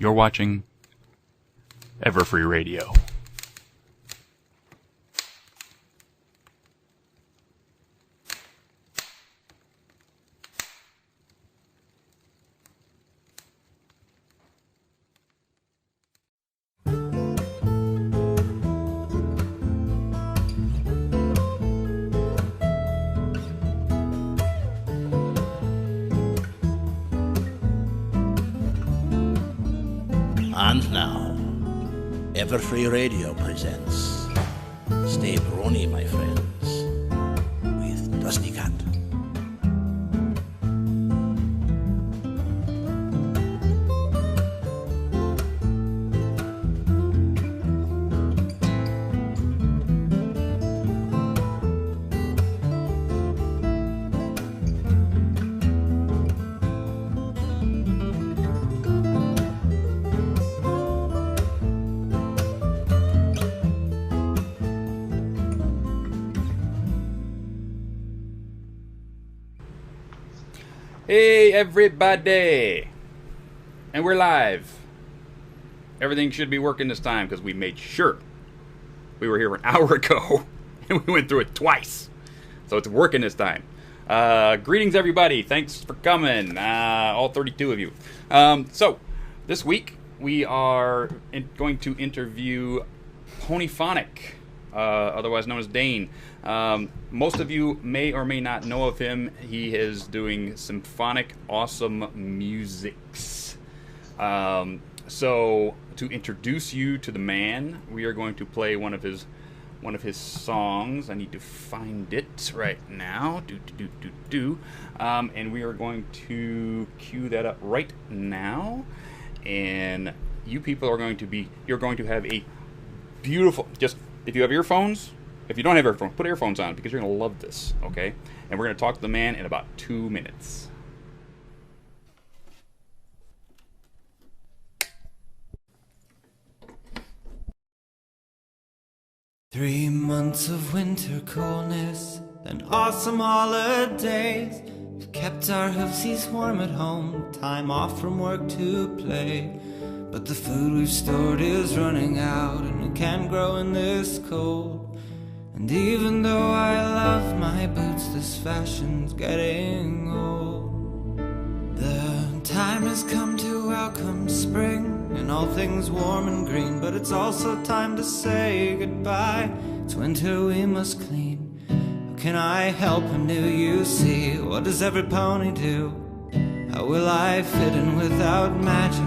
You're watching Everfree Radio. And now, Everfree Radio presents Stay Brony, my friends, with DustyKatt. Hey everybody! And we're live. Everything should be working this time because we made sure. We were here an hour ago and we went through it twice. So it's working this time. Greetings everybody. Thanks for coming. All 32 of you. So this week we are going to interview Ponyphonic, otherwise known as Dane. Most of you may or may not know of him. He is doing symphonic awesome musics. So to introduce you to the man, we are going to play one of his songs. I need to find it right now. And we are going to cue that up right now. And you people are going to have a beautiful, just if you have earphones. If you don't have earphones, put earphones on because you're going to love this, okay? And we're going to talk to the man in about 2 minutes. Three months of winter coolness and awesome holidays kept our hoofsies warm at home, time off from work to play. But the food we've stored is running out and we can't grow in this cold. And even though I love my boots, this fashion's getting old. The time has come to welcome spring and all things warm and green, but it's also time to say goodbye. It's winter, we must clean. How can I help him, do you see? What does every pony do? How will I fit in without magic?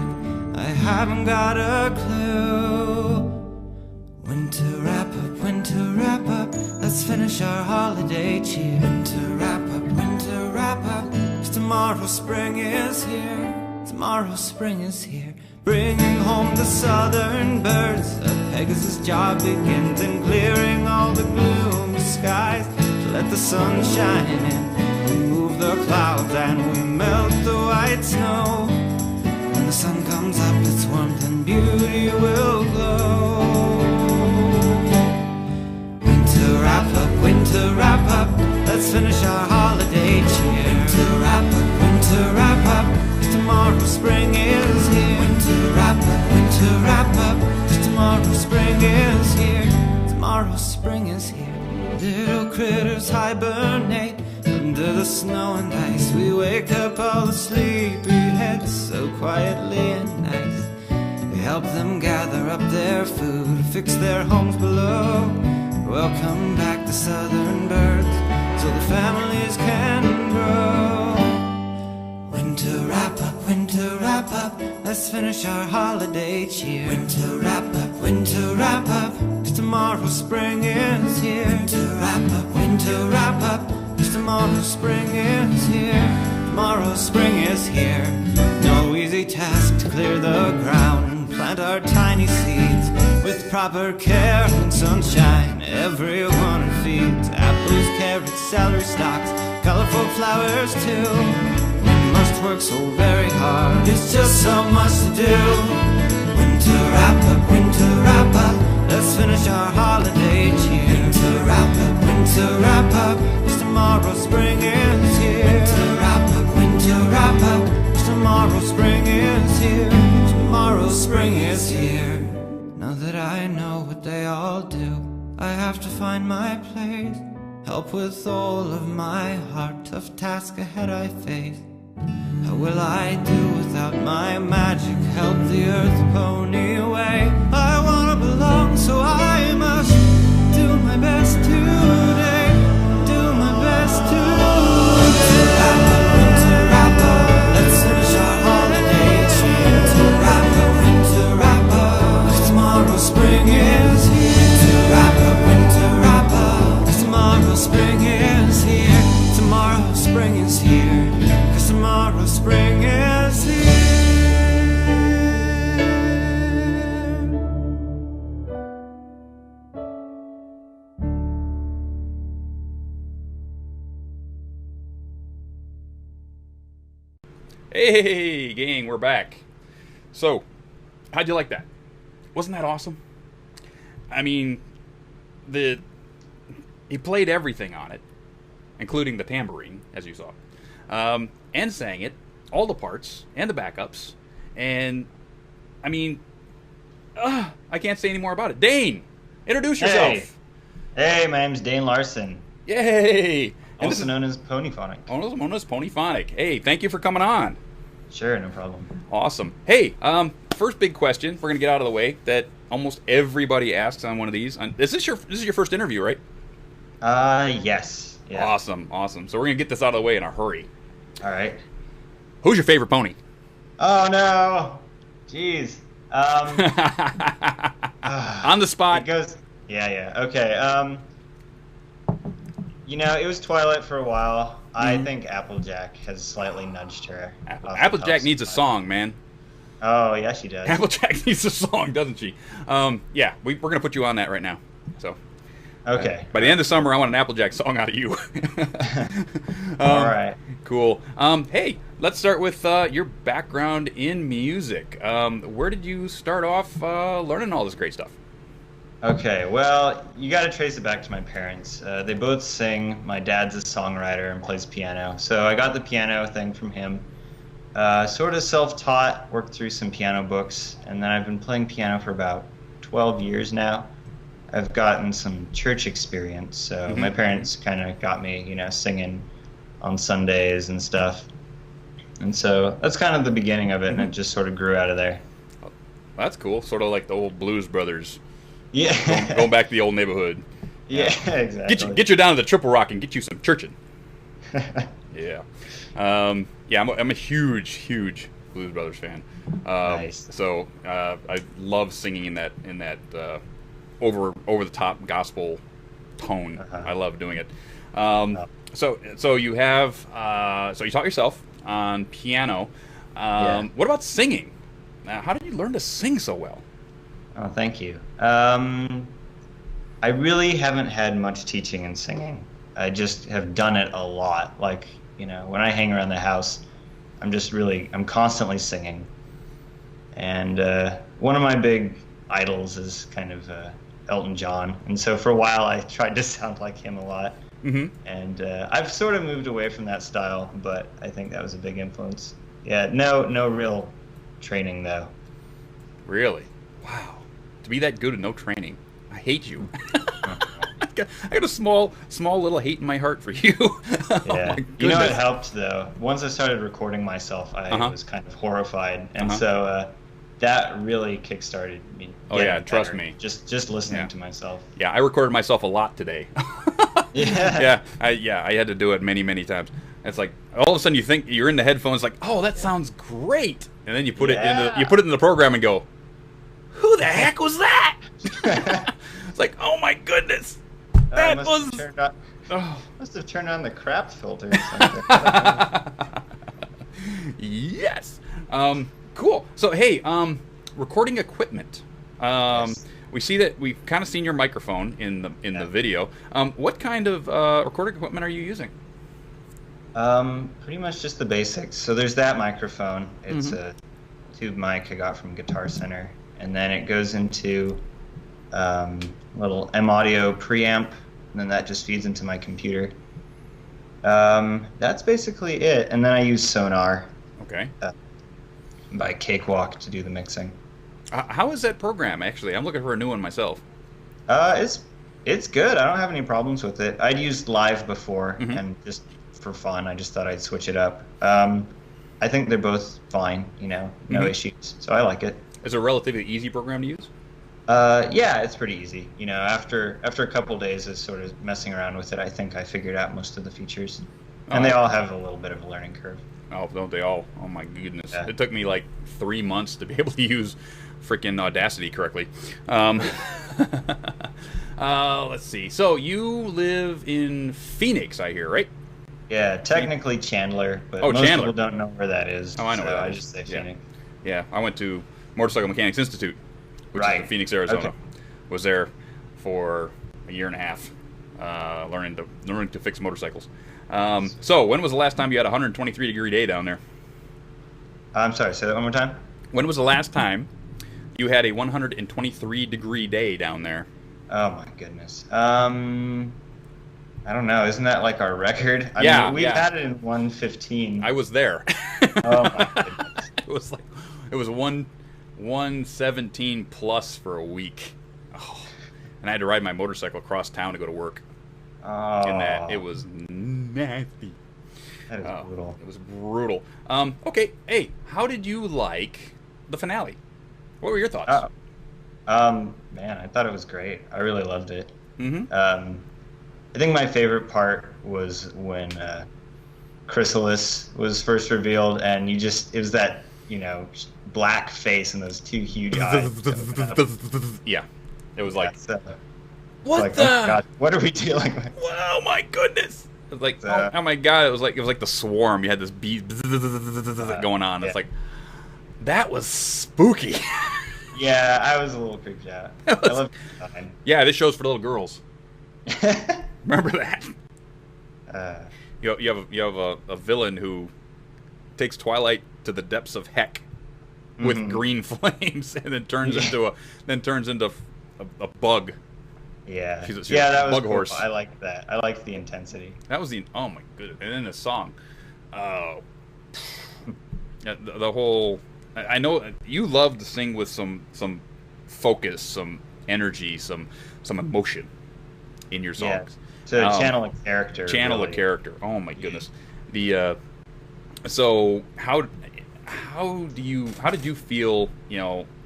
I haven't got a clue. Winter wrap up, let's finish our holiday cheer. Winter wrap up, 'cause tomorrow spring is here. Tomorrow spring is here, bringing home the southern birds. The pegasus job begins in clearing all the gloomy skies to let the sun shine in. We move the clouds and we melt the white snow. When the sun comes up, its warmth and beauty will glow. Winter wrap up, let's finish our holiday cheer. Winter wrap up, 'cause tomorrow spring is here. Winter wrap up, 'cause tomorrow spring is here. Tomorrow spring is here. Little critters hibernate under the snow and ice. We wake up all the sleepy heads so quietly and nice. We help them gather up their food, fix their homes below. Welcome back the southern birds so the families can grow. Winter wrap up, let's finish our holiday cheer. Winter wrap up, 'cause tomorrow spring is here. Winter wrap up, 'cause tomorrow spring is here. Tomorrow spring is here. No easy task to clear the ground and plant our tiny seeds. With proper care and sunshine, everyone feeds. Apples, carrots, celery stalks, colorful flowers too. We must work so very hard, it's just so much to do. Winter wrap up, let's finish our holiday cheer. Winter wrap up, 'cause tomorrow spring is here. Winter wrap up, 'cause tomorrow spring is here. Tomorrow spring is here. Now that I know what they all do, I have to find my place. Help with all of my heart, tough task ahead I face. How will I do without my magic? Help the earth pony away. I wanna belong, so I must do my best today. Do my best today. Winter wrap-up, let's finish our holiday cheer. Winter wrap-up, winter wrap-up, 'cause tomorrow spring is here. Winter wrap-up, 'cause tomorrow spring is here. Tomorrow spring is here. Tomorrow spring is here. Hey, gang, we're back. So, how'd you like that? Wasn't that awesome? I mean, he played everything on it, including the tambourine, as you saw. And sang it, all the parts, and the backups, and, I mean, I can't say any more about it. Dane, introduce yourself. Hey, my name's Dane Larson. Yay! And Also known as Ponyphonic. Also known as Ponyphonic. Hey, thank you for coming on. Sure, no problem. Awesome. Hey, first big question we're gonna get out of the way that almost everybody asks on one of these. This is your first interview, right? Yes. Yeah. Awesome. So we're gonna get this out of the way in a hurry. All right. Who's your favorite pony? Oh no! Jeez. On the spot. It goes. Yeah. Okay. It was Twilight for a while. I think Applejack has slightly nudged her. Applejack needs a song, man. Oh yeah, she does. Applejack needs a song, doesn't she? Yeah, we're gonna put you on that right now. So. Okay. By the end of summer, I want an Applejack song out of you. All right. Cool. Hey, let's start with your background in music. Where did you start off learning all this great stuff? Okay, well, you got to trace it back to my parents. They both sing. My dad's a songwriter and plays piano. So I got the piano thing from him. Sort of self-taught, worked through some piano books, and then I've been playing piano for about 12 years now. I've gotten some church experience, so my parents kind of got me, singing on Sundays and stuff. And so that's kind of the beginning of it, and it just sort of grew out of there. Well, that's cool. Sort of like the old Blues Brothers. Yeah. Going back to the old neighborhood. Yeah, exactly. Get you down to the Triple Rock and get you some churching. Yeah. I'm a huge Blues Brothers fan. Nice. So I love singing in that over the top gospel tone. I love doing it. So you have so you taught yourself on piano. What about singing? How did you learn to sing so well? Oh, thank you. I really haven't had much teaching in singing. I just have done it a lot. Like, when I hang around the house, I'm constantly singing. And one of my big idols is kind of Elton John. And so for a while I tried to sound like him a lot. And I've sort of moved away from that style, but I think that was a big influence. Yeah, no real training though. Really? Wow. To be that good and no training. I hate you. I got a small little hate in my heart for you. Yeah. It helped though. Once I started recording myself, I was kind of horrified, and so that really kickstarted me. Oh yeah, trust me. Just listening to myself. Yeah, I recorded myself a lot today. Yeah. I had to do it many times. It's like all of a sudden you think you're in the headphones, like, oh, that sounds great, and then you put it in the program and go, who the heck was that? It's like, oh my goodness. Must have turned on the crap filter or something. Yes. Cool. So hey, recording equipment. Yes. We see that we've kind of seen your microphone in the video. What kind of recording equipment are you using? Pretty much just the basics. So there's that microphone. It's a tube mic I got from Guitar Center, and then it goes into little M-Audio preamp, and then that just feeds into my computer. That's basically it. And then I use Sonar. Okay. By Cakewalk to do the mixing. How is that program, actually? I'm looking for a new one myself. It's good. I don't have any problems with it. I'd used Live before, Mm-hmm. and just for fun, I just thought I'd switch it up. I think they're both fine, no Mm-hmm. issues. So I like it. It's a relatively easy program to use. Yeah, it's pretty easy. After a couple days of sort of messing around with it, I think I figured out most of the features. And they all have a little bit of a learning curve. Oh, don't they all? Oh my goodness! Yeah. It took me like 3 months to be able to use freaking Audacity correctly. Let's see. So you live in Phoenix, I hear, right? Yeah, technically Chandler, but Oh, most Chandler. people don't know where that is. Oh, I know so where that I is. just say Yeah. Phoenix. Yeah, I went to Motorcycle Mechanics Institute, which is in Right. Phoenix, Arizona. Okay. Was there for a year and a half, learning to fix motorcycles. So when was the last time you had a 123-degree day down there? I'm sorry, say that one more time? When was the last time you had a 123-degree day down there? Oh my goodness. I don't know. Isn't that like our record? I Yeah, mean, we've yeah. had it in 115. I was there. Oh my goodness. it was 117 plus for a week. Oh, and I had to ride my motorcycle across town to go to work. Oh, And that it was nasty. that is brutal. It was brutal. Okay, hey, how did you like the finale? What were your thoughts? Man, I thought it was great. I really loved it. Mm-hmm. I think my favorite part was when Chrysalis was first revealed, and it was that, black face and those two huge eyes. Yeah, it was like, So, what like, the? oh my God, what are we dealing with? Oh my goodness! It was like, So- oh my god! It was like the Swarm. You had this bee going on. yeah. It's like that was spooky. Yeah, I was a little creeped out. It was- I loved the design. Yeah, this show's for little girls. Remember that? You have a villain who takes Twilight to the depths of heck with Mhm. green flames, and then turns into a bug. Yeah, She's a that was bug cool. horse. I liked that. I liked the intensity. That was oh my goodness! And then the song, oh, yeah, the whole. I know you love to sing with some focus, some energy, some emotion in your songs. To channel a character. Channel really. a character. Oh my goodness. The so how did you feel?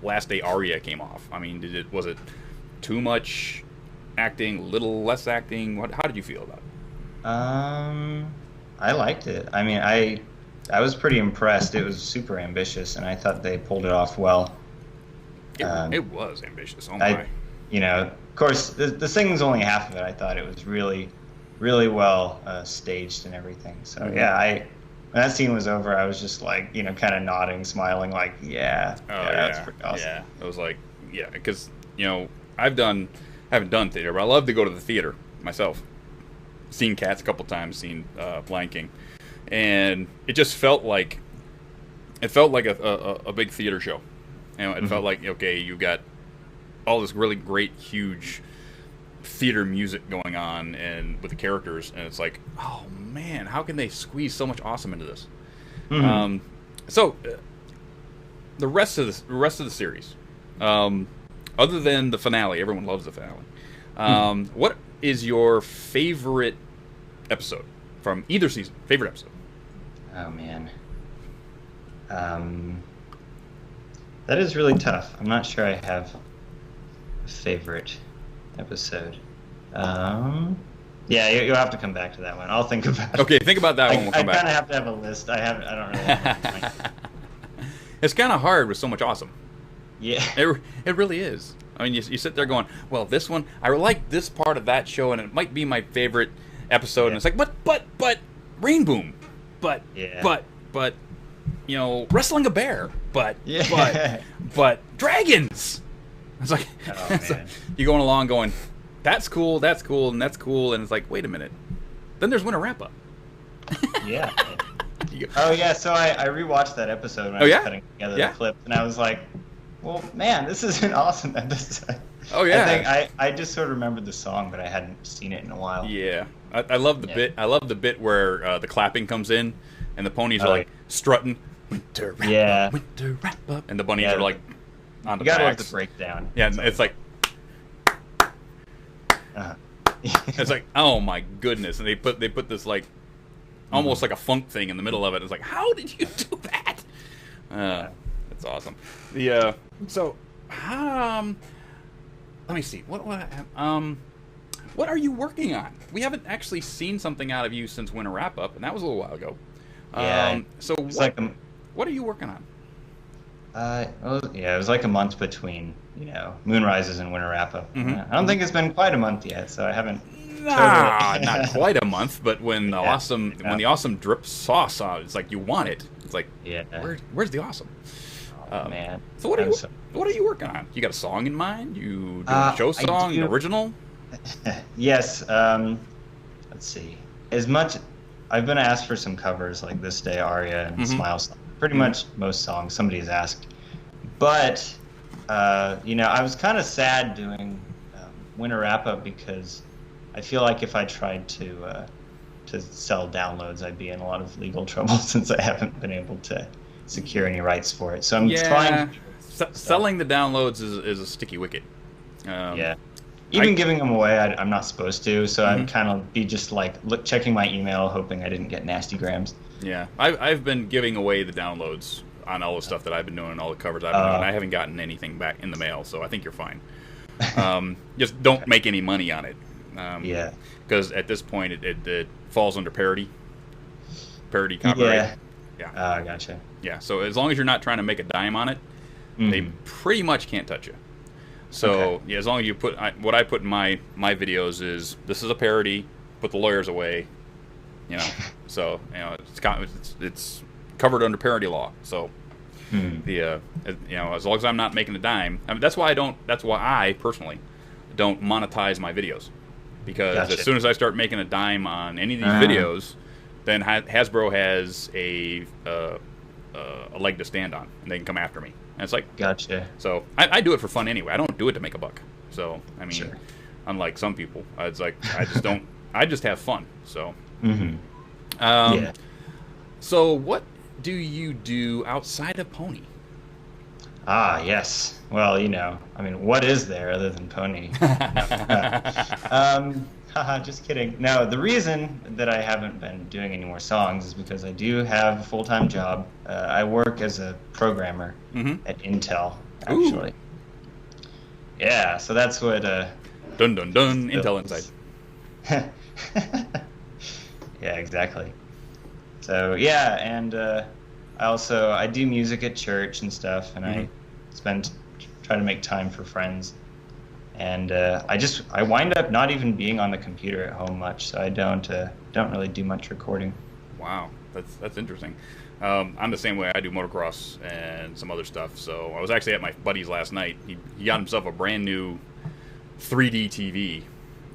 Last Day Aria came off. I mean, was it too much acting, little less acting? How did you feel about it? I liked it. I mean, I was pretty impressed. It was super ambitious, and I thought they pulled it off well. It was ambitious. Oh my. Of course, the singing's only half of it. I thought it was really, really well staged and everything. So Mhm. yeah, when that scene was over, I was just like, kind of nodding, smiling, like, that's pretty awesome. Yeah, it was like, because I haven't done theater, but I love to go to the theater myself. Seen Cats a couple times, seen Lion King, and it just felt like a big theater show. It felt like, okay, you got all this really great, huge theater music going on, and with the characters, and it's like, oh man, how can they squeeze so much awesome into this? Mhm. So the rest of the series, other than the finale, everyone loves the finale. What is your favorite episode from either season? Favorite episode? Oh man, that is really tough. I'm not sure I have a favorite episode. Yeah, you'll have to come back to that one. I'll think about it. Okay, think about that one. We'll I come kind of back. have to have a list. I don't really have much time. It's kind of hard with so much awesome. Yeah. It really is. I mean, you sit there going, well, this one, I like this part of that show, and it might be my favorite episode. And it's like, but Rain Boom, but wrestling a bear, but dragons. It's like, Oh, it's like man. you're going along going, that's cool, and that's cool, and it's like, wait a minute. Then there's Winter Wrap Up. Yeah. Oh yeah. So I rewatched that episode when I Oh, was yeah? putting together Yeah? the clip, and I was like, well, man, this is an awesome episode. Oh, yeah. I think I just sort of remembered the song, but I hadn't seen it in a while. Yeah, I love the bit. I love the bit where the clapping comes in, and the ponies are Oh, like strutting. Winter wrap Yeah. up, winter wrap up, and the bunnies Yeah. are like on the You gotta love backs. the breakdown. Yeah, and it's like Uh-huh. it's like, oh my goodness, and they put this like almost like a funk thing in the middle of it. It's like, how did you do that? That's awesome. The so let me see what are you working on? We haven't actually seen something out of you since Winter Wrap Up, and that was a little while ago. Yeah. So It's like what are you working on? it was like a month between, Moonrises and Winter Wrap Up. Mm-hmm. I don't think it's been quite a month yet, so I haven't. Nah, totally- not quite a month, but when the Yeah. when the awesome drip sauce on, it's like you want it. It's like, Yeah. where's the awesome? Oh, man. So what are I'm you so- what are you working on? You got a song in mind? You doing a show I song, do. an original? Yes. Let's see. As much, I've been asked for some covers like This Day Aria and Smile Song. Pretty much most songs somebody's asked. But I was kind of sad doing Winter Wrap Up because I feel like if I tried to sell downloads, I'd be in a lot of legal trouble since I haven't been able to secure any rights for it. So I'm trying to selling the downloads is a sticky wicket. yeah. Even giving them away, I'm not supposed to, so I'd kind of be just like checking my email, hoping I didn't get nasty grams. Yeah, I've been giving away the downloads on all the stuff that I've been doing, all the covers I've been doing. I haven't gotten anything back in the mail, so I think you're fine. Just don't make any money on it. Yeah. Because at this point, it falls under parody copyright. Yeah. Gotcha. Yeah, so as long as you're not trying to make a dime on it, they pretty much can't touch you. So Okay. yeah, as long as you put what I put in my videos is this is a parody. Put the lawyers away. So it's covered under parody law. So as long as I'm not making a dime, that's why I personally don't monetize my videos, because Gotcha. as soon as I start making a dime on any of these videos, then Hasbro has a leg to stand on, and they can come after me. And it's like, Gotcha. so I do it for fun anyway. I don't do it to make a buck. So I mean, Sure. unlike some people, it's like I just don't. I just have fun. So Yeah. So what do you do outside of Pony? Yes. Well, what is there other than Pony? Just kidding. No, the reason that I haven't been doing any more songs is because I do have a full-time job. I work as a programmer at Intel, actually. Yeah, so that's what... Dun dun dun. Intel Inside. Yeah, exactly. So, yeah, and I do music at church and stuff, and I try to make time for friends. And I wind up not even being on the computer at home much, so I don't really do much recording. Wow, that's interesting. I'm the same way. I do motocross and some other stuff. So I was actually at my buddy's last night. He got himself a brand new 3D TV.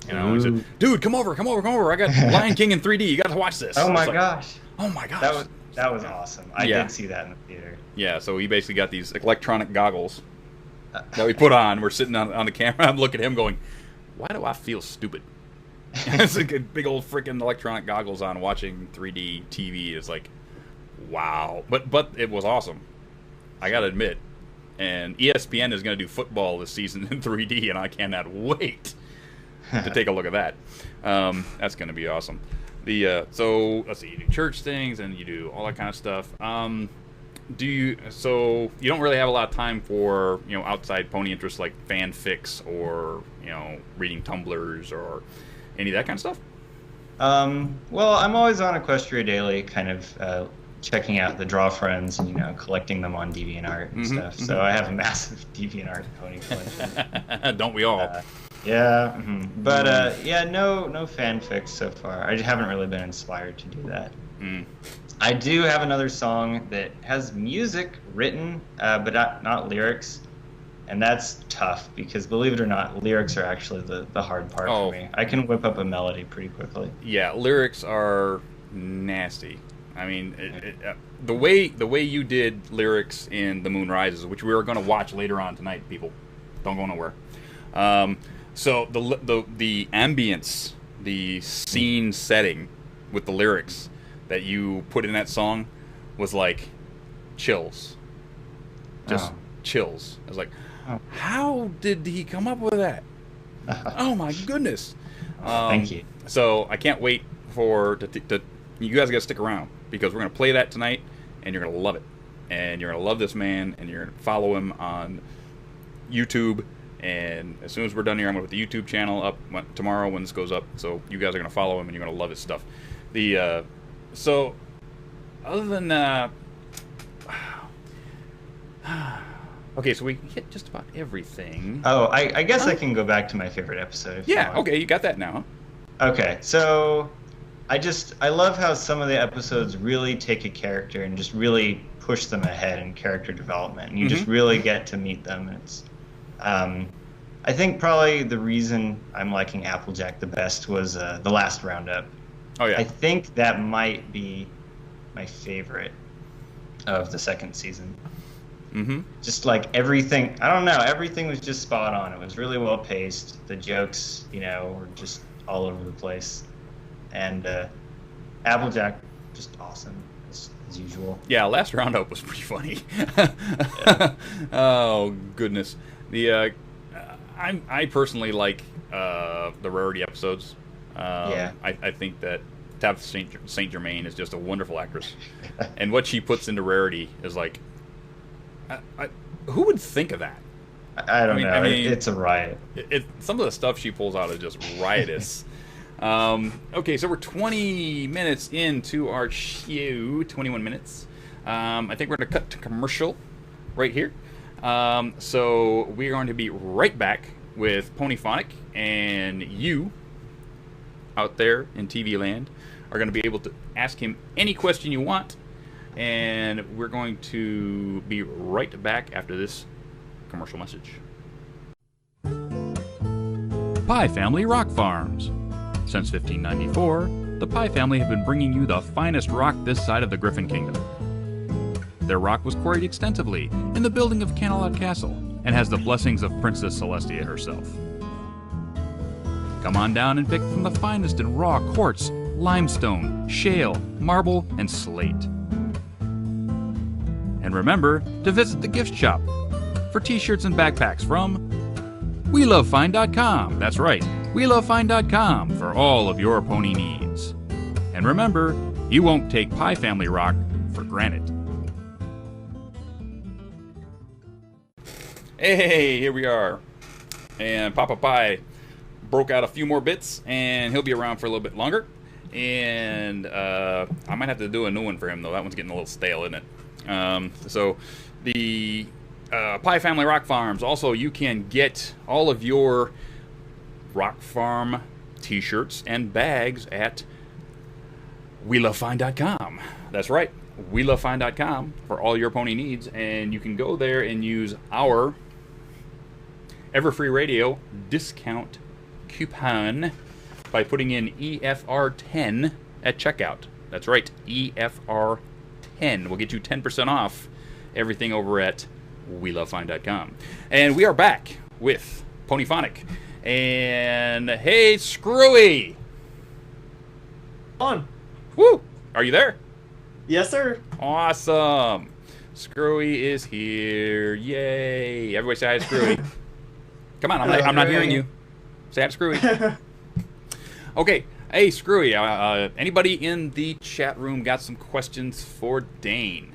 He said, "Dude, come over! I got Lion King in 3D. You got to watch this." Oh my like, gosh! Oh my gosh! That was awesome. I did see that in the theater. Yeah, so he basically got these electronic goggles that we put on. We're sitting on the camera. I'm looking at him going, why do I feel stupid? It's like a big old freaking electronic goggles on watching 3D TV. It's like, wow. But it was awesome. I got to admit. And ESPN is going to do football this season in 3D, and I cannot wait to take a look at that. That's going to be awesome. So let's see, you do church things and you do all that kind of stuff. So you don't really have a lot of time for outside Pony interests like fanfics or reading Tumblrs or any of that kind of stuff? Well, I'm always on Equestria Daily, kind of checking out the draw friends and collecting them on DeviantArt and stuff. So I have a massive DeviantArt Pony collection. Don't we all? Yeah, but no fanfics so far. I haven't really been inspired to do that. I do have another song that has music written, but not lyrics, and that's tough because, believe it or not, lyrics are actually the hard part for me. I can whip up a melody pretty quickly. Yeah, lyrics are nasty. I mean, the way you did lyrics in The Moon Rises, which we are going to watch later on tonight, people, don't go nowhere. So the ambience, the scene setting with the lyrics that you put in that song was like chills. Just chills. I was like, how did he come up with that? Oh my goodness! Thank you. So I can't wait for you guys got to stick around because we're gonna play that tonight, and you're gonna love it, and you're gonna love this man, and you're gonna follow him on YouTube. And as soon as we're done here, I'm gonna put the YouTube channel up tomorrow when this goes up. So you guys are gonna follow him, and you're gonna love his stuff. So other than okay, so we hit just about everything. Oh, I guess I can go back to my favorite episode. If you want. Okay, you got that now. Okay, so I love how some of the episodes really take a character and just really push them ahead in character development, and you just really get to meet them. And it's, I think probably the reason I'm liking Applejack the best was the last roundup. Oh yeah. I think that might be my favorite of the second season. Just like everything, I don't know, everything was just spot on. It was really well paced. The jokes, were just all over the place. And Applejack, just awesome, as usual. Yeah, last roundup was pretty funny. Oh, goodness. I personally like the Rarity episodes. I think that Tabitha St. Germain is just a wonderful actress. And what she puts into Rarity is like, who would think of that? I don't know. I mean, it's a riot. Some of the stuff she pulls out is just riotous. Okay, so we're 20 minutes into our show. 21 minutes. I think we're going to cut to commercial right here. So we're going to be right back with Ponyphonic, and you out there in TV land are going to be able to ask him any question you want. And we're going to be right back after this commercial message. Pie Family Rock Farms. Since 1594, the Pie family have been bringing you the finest rock this side of the Griffin Kingdom. Their rock was quarried extensively in the building of Camelot Castle and has the blessings of Princess Celestia herself. Come on down and pick from the finest in raw quartz, limestone, shale, marble, and slate. And remember to visit the gift shop for t-shirts and backpacks from WeLoveFine.com. That's right, WeLoveFine.com for all of your pony needs. And remember, you won't take Pie Family Rock for granted. Hey, here we are. And Papa Pie broke out a few more bits, and he'll be around for a little bit longer. And I might have to do a new one for him, though. That one's getting a little stale, isn't it? So the Pie Family Rock Farms, also you can get all of your Rock Farm t-shirts and bags at WeLoveFine.com. That's right, WeLoveFine.com for all your pony needs, and you can go there and use our Everfree Radio discount coupon by putting in EFR10 at checkout. That's right, EFR10 will get you 10% off everything over at WeLoveFine.com. And we are back with Ponyphonic. And hey, Screwy! On. Woo! Are you there? Yes, sir. Awesome. Screwy is here. Yay! Everybody say hi to Screwy. Come on, I'm not hearing you. Say hi to Screwy. Okay. Hey, Screwy, anybody in the chat room got some questions for Dane?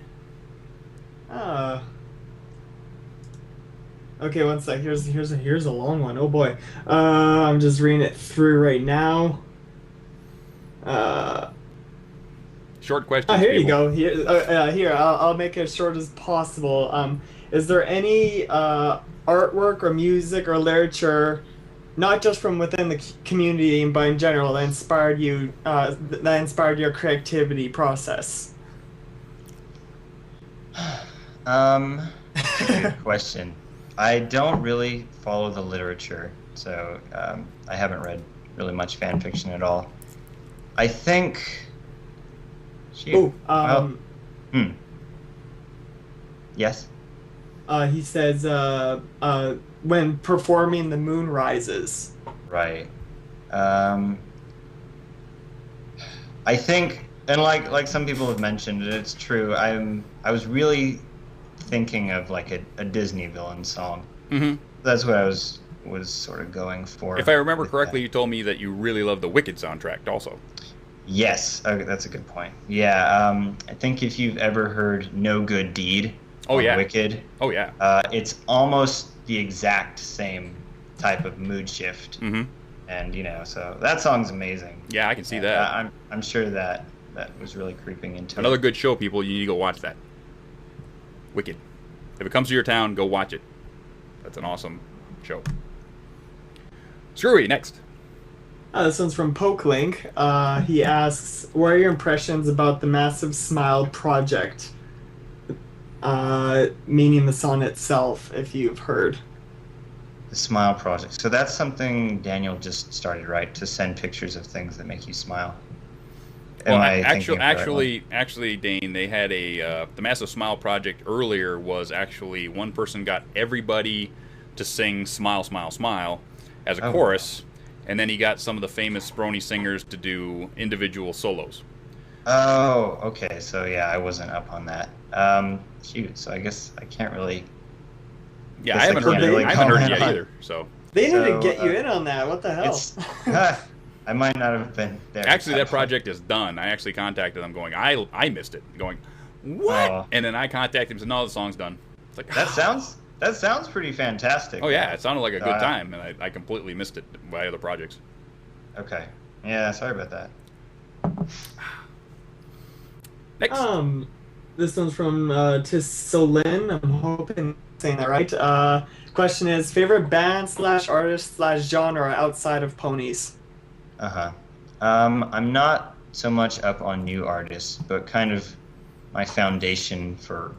Okay, one sec. Here's a long one. Oh boy. I'm just reading it through right now. Short question. Here you go. Here, I'll make it as short as possible. Is there any artwork or music or literature, not just from within the community but in general, that inspired you, that inspired your creativity process? Good question. I don't really follow the literature, so I haven't read really much fan fiction at all. I think. Yes. He says, when performing The Moon Rises. Right. I think, and like some people have mentioned, and it's true. I was really thinking of like a Disney villain song. Mm-hmm. That's what I was sort of going for. If I remember correctly, that. you told me that you really love the Wicked soundtrack also. Yes, that's a good point. Yeah, I think if you've ever heard "No Good Deed" on Wicked, it's almost the exact same type of mood shift. Mm-hmm. And so that song's amazing. Yeah, I can see that. I'm sure that was really creeping into another it. good show, people. You need to go watch that. Wicked. If it comes to your town, go watch it. That's an awesome show. Screwy, next. This one's from PokeLink. He asks, what are your impressions about the Massive Smile project? Meaning the song itself, if you've heard. The Smile Project. So that's something Daniel just started, right? To send pictures of things that make you smile. Well, actually, Dane, they had the Massive Smile Project earlier was actually one person got everybody to sing "Smile, Smile, Smile" as a chorus. And then he got some of the famous Brony singers to do individual solos. Oh, okay. So yeah, I wasn't up on that. Shoot. So I guess I can't really. Yeah, I haven't heard it yet either. So they need to get you in on that. What the hell? I might not have been there. Actually, that project is done. I actually contacted them, going, I missed it. Going, what? Oh. And then I contacted him and said, no, the song's done. It's like that sounds pretty fantastic. Oh yeah, it sounded like a good time, and I completely missed it by other projects. Okay. Yeah, sorry about that. Next. This one's from Tissolin. I'm hoping I'm saying that right. Question is, favorite band / artist / genre outside of ponies? I'm not so much up on new artists, but kind of my foundation for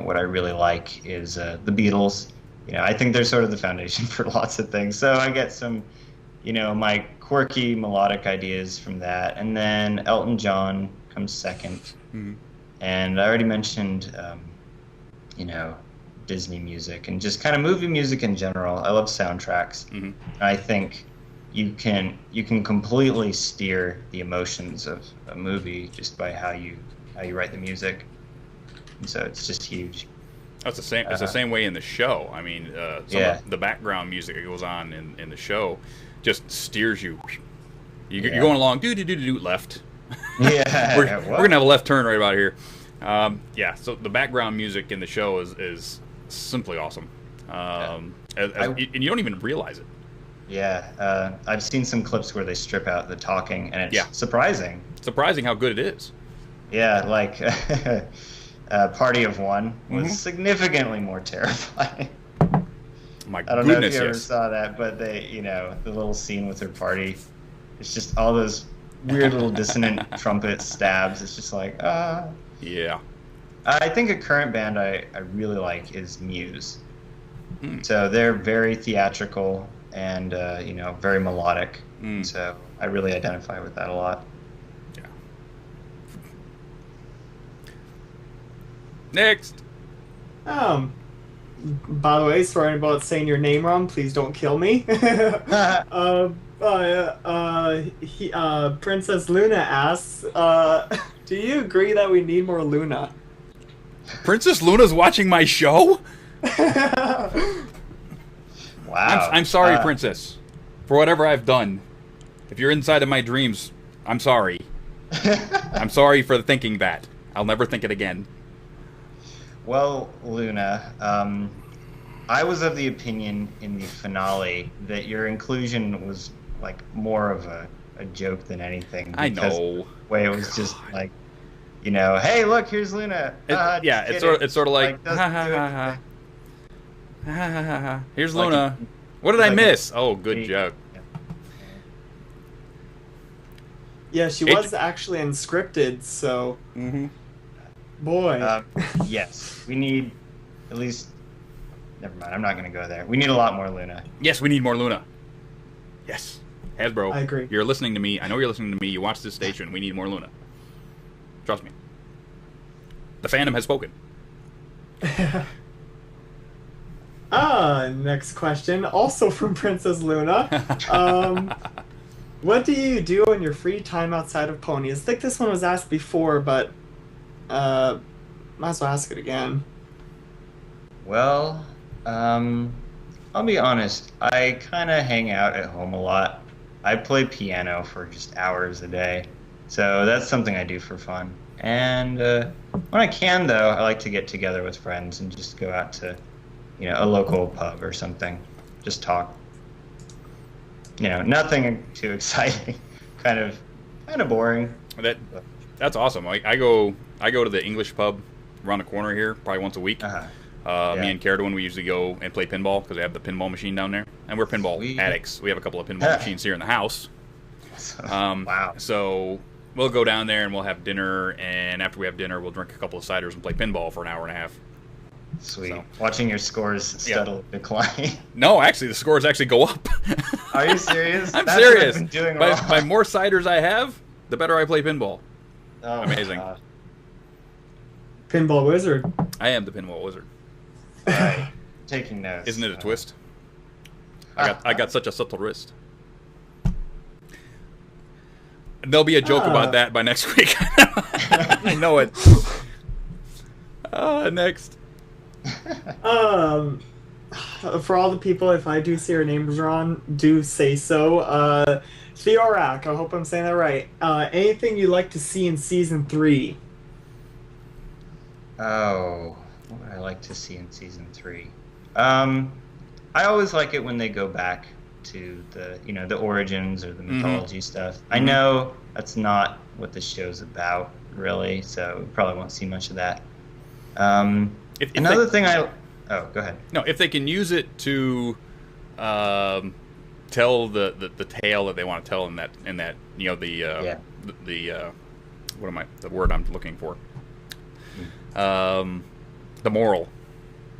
what I really like is the Beatles. I think they're sort of the foundation for lots of things. So I get some, my quirky melodic ideas from that, and then Elton John comes second. Mm-hmm. And I already mentioned, Disney music and just kind of movie music in general. I love soundtracks. Mm-hmm. I think you can completely steer the emotions of a movie just by how you write the music. And so it's just huge. That's the same. It's the same way in the show. I mean, of the background music that goes on in the show just steers you. You're going along, do left. Yeah, we're gonna have a left turn right about here. So the background music in the show is simply awesome, and you don't even realize it. Yeah, I've seen some clips where they strip out the talking, and it's surprising. Surprising how good it is. Yeah, like Party of One was significantly more terrifying. My I don't know if you ever saw that, but the little scene with her party, it's just all those weird little dissonant trumpet stabs. It's just like, Yeah. I think a current band I really like is Muse. So they're very theatrical and, very melodic. So I really identify with that a lot. Yeah. Next. By the way, sorry about saying your name wrong. Please don't kill me. Princess Luna asks, do you agree that we need more Luna? Princess Luna's watching my show? Wow. I'm sorry, Princess, for whatever I've done. If you're inside of my dreams, I'm sorry. I'm sorry for thinking that. I'll never think it again. Well, Luna, I was of the opinion in the finale that your inclusion was like more of a joke than anything. I know. The way it was just like, hey, look, here's Luna. It's sort of like ha ha ha ha. Ha ha ha ha. Here's Luna. What did I miss? Oh, good joke. Yeah, she was actually unscripted, so. Mm-hmm. Boy. Yes, we need at least. Never mind. I'm not going to go there. We need a lot more Luna. Yes, we need more Luna. Yes, Hasbro. I agree. You're listening to me. I know you're listening to me. You watch this station. We need more Luna. Trust me. The fandom has spoken. Next question, also from Princess Luna. What do you do in your free time outside of ponies? I think this one was asked before, but might as well ask it again. Well, I'll be honest. I kind of hang out at home a lot. I play piano for just hours a day, so that's something I do for fun. And when I can, though, I like to get together with friends and just go out to, a local pub or something. Just talk. Nothing too exciting. kind of boring. That's awesome. I go to the English pub around the corner here probably once a week. Yeah. Me and Carradine, we usually go and play pinball because they have the pinball machine down there, and we're pinball addicts. We have a couple of pinball machines here in the house. Wow. So we'll go down there and we'll have dinner, and after we have dinner, we'll drink a couple of ciders and play pinball for an hour and a half. Sweet. So, watching your scores steadily decline. No, actually, the scores actually go up. Are you serious? I'm That's serious. What I've been doing by more ciders I have, the better I play pinball. Oh, amazing. Pinball wizard. I am the pinball wizard. Right. Taking notes. Isn't it a twist? I got such a subtle wrist. There'll be a joke about that by next week. I know it. Next. For all the people, if I do see your names wrong, do say so. Theorak, I hope I'm saying that right. Anything you'd like to see in season 3? Oh, what would I like to see in season 3? I always like it when they go back to the origins or the mythology stuff. I know that's not what the show's about, really, so we probably won't see much of that. Another thing oh, go ahead. No, if they can use it to tell the tale that they want to tell in that the word I'm looking for, the moral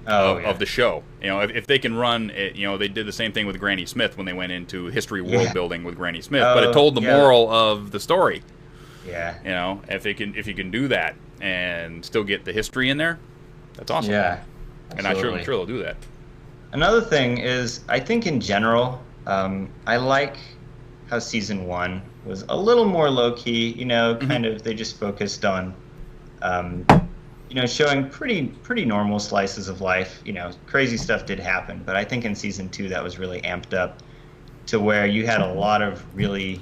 of the show. If they can run it, they did the same thing with Granny Smith when they went into history world building with Granny Smith, but it told the moral of the story. Yeah. If you can do that and still get the history in there, that's awesome. Yeah. And I'm sure they'll do that. Another thing is, I think in general, I like how season 1 was a little more low key. Kind of they just focused on, showing pretty normal slices of life. Crazy stuff did happen, but I think in season 2 that was really amped up to where you had a lot of really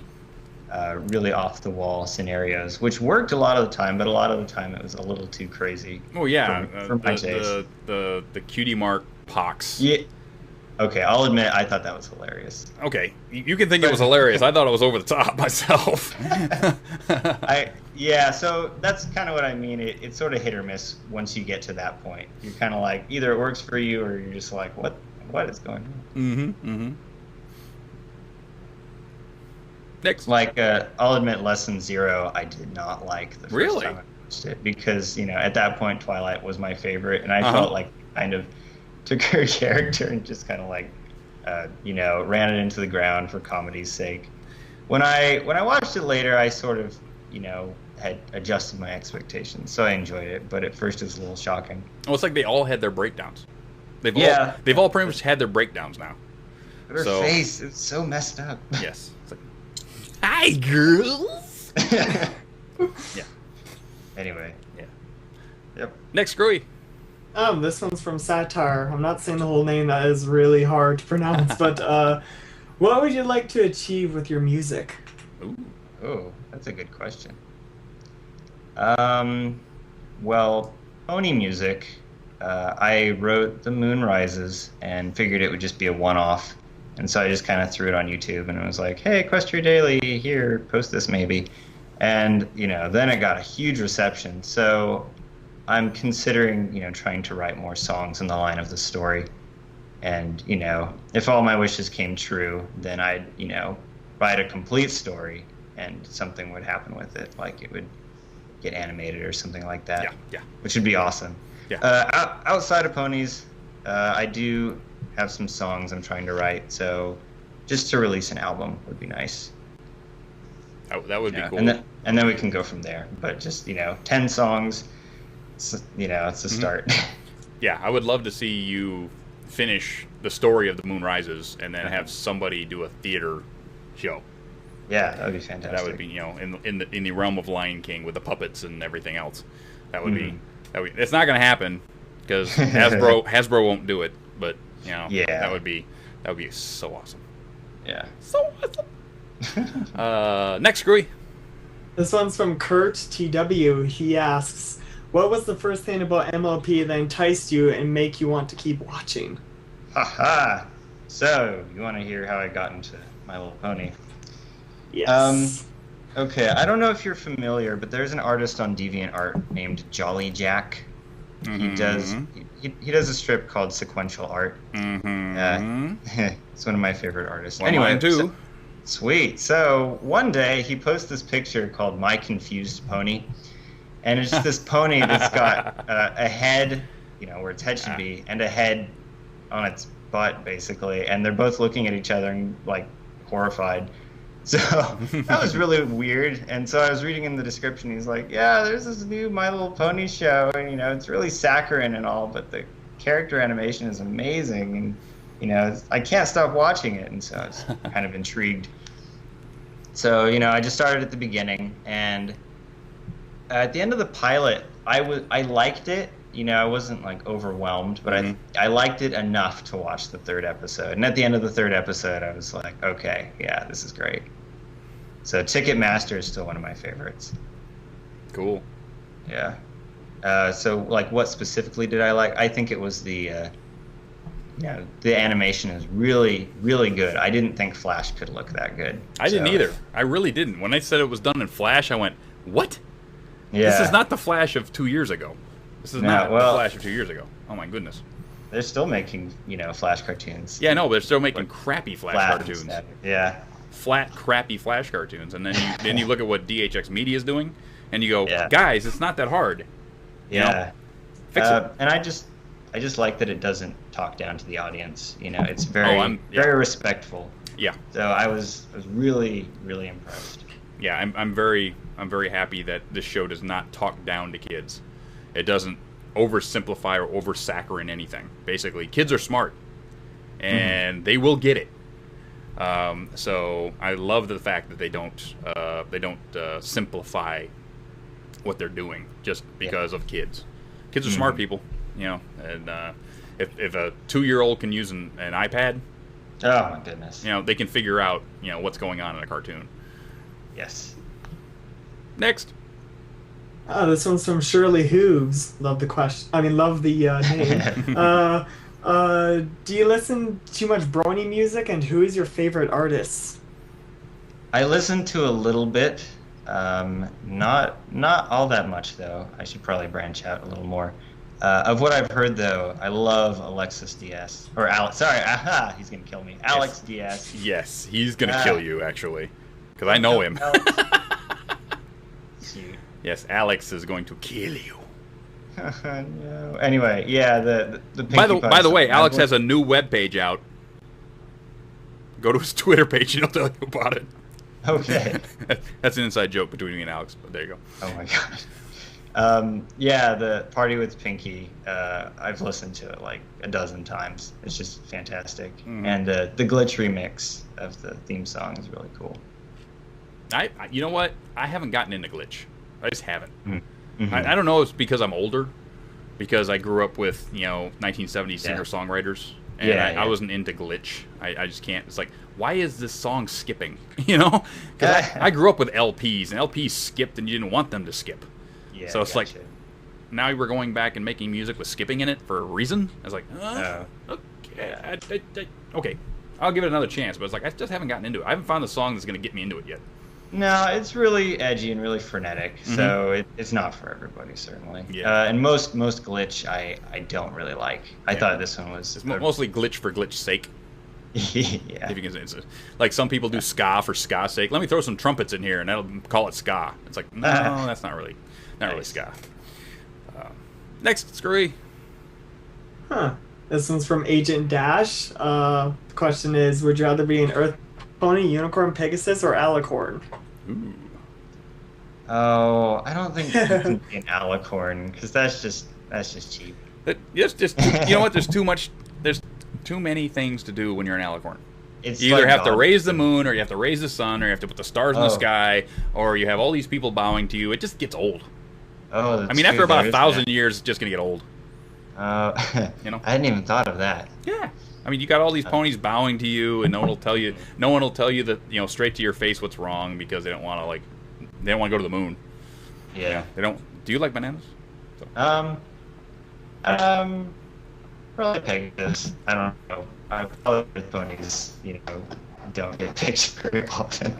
off the wall scenarios, which worked a lot of the time, but a lot of the time it was a little too crazy. Oh yeah, for my taste. The cutie mark pox. Yeah. Okay, I'll admit I thought that was hilarious. Okay, you can think it was hilarious. I thought it was over the top myself. So that's kind of what I mean. It's sort of hit or miss once you get to that point. You're kind of like, either it works for you or you're just like, what is going on? Next. Like, I'll admit Lesson 0 I did not like the first time I watched it because, at that point Twilight was my favorite, and I felt like kind of took her character and just kind of like, ran it into the ground for comedy's sake. When I watched it later, I sort of, had adjusted my expectations, so I enjoyed it. But at first, it was a little shocking. Well, it's like they all had their breakdowns. They've all pretty much had their breakdowns now. But her face, it's so messed up. Yes. It's like, hi, girls. Yeah. Anyway. Yeah. Yep. Next, Screwy. This one's from Satire. I'm not saying the whole name, that is really hard to pronounce, but what would you like to achieve with your music? Oh, that's a good question. Well, pony music, I wrote The Moon Rises and figured it would just be a one-off, and so I just kind of threw it on YouTube, and it was like, hey, Equestria Daily, here, post this maybe. And, then it got a huge reception, so I'm considering, trying to write more songs in the line of the story. And, if all my wishes came true, then I'd, write a complete story and something would happen with it. Like it would get animated or something like that. Yeah. Which would be awesome. Yeah. Outside of ponies, I do have some songs I'm trying to write. So just to release an album would be nice. That would be cool. And then we can go from there. But just, 10 songs, it's a start. Yeah, I would love to see you finish the story of The Moon Rises and then have somebody do a theater show. Yeah, that would be fantastic. That would be, in the realm of Lion King with the puppets and everything else. That would be. It's not going to happen, because Hasbro won't do it. But Yeah. that would be so awesome. Yeah. So awesome. Next, Screwy. This one's from Kurt TW. He asks, what was the first thing about MLP that enticed you and make you want to keep watching? Haha. So, you want to hear how I got into My Little Pony? Yes. Okay, I don't know if you're familiar, but there's an artist on DeviantArt named Jolly Jack. He does a strip called Sequential Art. It's one of my favorite artists. Well, mine too. Sweet. So one day he posts this picture called My Confused Pony, and it's this pony that's got a head, where its head should be, and a head on its butt, basically, and they're both looking at each other and like horrified. So that was really weird. And so I was reading in the description, he's like, yeah, there's this new My Little Pony show, and it's really saccharine and all, but the character animation is amazing, and I can't stop watching it. And so I was kind of intrigued. So I just started at the beginning, and at the end of the pilot, I liked it. I wasn't like overwhelmed, but I liked it enough to watch the third episode. And at the end of the third episode, I was like, okay, yeah, this is great. So Ticketmaster is still one of my favorites. Cool. Yeah. So like, what specifically did I like? I think it was the animation is really, really good. I didn't think Flash could look that good. I didn't either. I really didn't. When they said it was done in Flash, I went, what? Yeah. This is not the Flash of 2 years ago. This is not the Flash of 2 years ago. Oh my goodness. They're still making, Flash cartoons. Yeah, no, but they're still making crappy Flash cartoons. Yeah. Flat, crappy Flash cartoons. And then you look at what DHX Media is doing, and you go, guys, it's not that hard. Yeah. Fix it. And I just like that it doesn't talk down to the audience. It's very very respectful. Yeah. So I was really, really impressed. Yeah, I'm very happy that this show does not talk down to kids. It doesn't oversimplify or oversaccharine anything. Basically, kids are smart, and they will get it. So I love the fact that they don't simplify what they're doing just because of kids. Kids are smart people, and if a 2-year-old can use an iPad, oh my goodness, they can figure out what's going on in a cartoon. Yes. Next. This one's from Shirley Hooves. Love the question. Love the name. Do you listen to much Brony music, and who is your favorite artist? I listen to a little bit. Not all that much, though. I should probably branch out a little more. Of what I've heard, though, I love Alexis Diaz. Or Alex. Sorry, he's going to kill me. Alex Diaz. Yes, he's going to kill you, actually. Because I know him. Yes, Alex is going to kill you. No. Anyway, yeah, the By the way, Alex has a new webpage out. Go to his Twitter page and he'll tell you about it. Okay. That's an inside joke between me and Alex, but there you go. Oh my god. Yeah, the Party with Pinky, I've listened to it like a dozen times. It's just fantastic. And the glitch remix of the theme song is really cool. You know what? I haven't gotten into glitch. I just haven't. I don't know if it's because I'm older, because I grew up with 1970s singer-songwriters, and I wasn't into glitch. I just can't. It's like, why is this song skipping? Because I grew up with LPs, and LPs skipped, and you didn't want them to skip. Yeah, so it's like, now we're going back and making music with skipping in it for a reason. I was like, okay, okay, I'll give it another chance. But it's like, I just haven't gotten into it. I haven't found the song that's going to get me into it yet. No, it's really edgy and really frenetic, so it's not for everybody, certainly. Yeah. And most glitch I don't really like. I thought this one was... It's mostly glitch for glitch's sake. Yeah. If you can, it's like some people do ska for ska's sake. Let me throw some trumpets in here, and that'll call it ska. It's like, no, that's not really ska. Next, Screwy. This one's from Agent Dash. The question is, would you rather be an Earth Pony, Unicorn, Pegasus, or Alicorn? Ooh. Oh, I don't think you can be an alicorn, because that's just cheap. Just you know what? There's too many things to do when you're an alicorn. You either have to raise the moon, or you have to raise the sun, or you have to put the stars in the sky, or you have all these people bowing to you. It just gets old. Oh, after about 1,000 years, it's just gonna get old. You know? I hadn't even thought of that. Yeah. I mean, you got all these ponies bowing to you, and no one will tell you. No one will tell you that, you know, straight to your face what's wrong, because they don't want to they don't want to go to the moon. Yeah. You know, they don't. Do you like bananas? Probably pegasus. I don't know. Probably ponies, you know, don't get picked very often.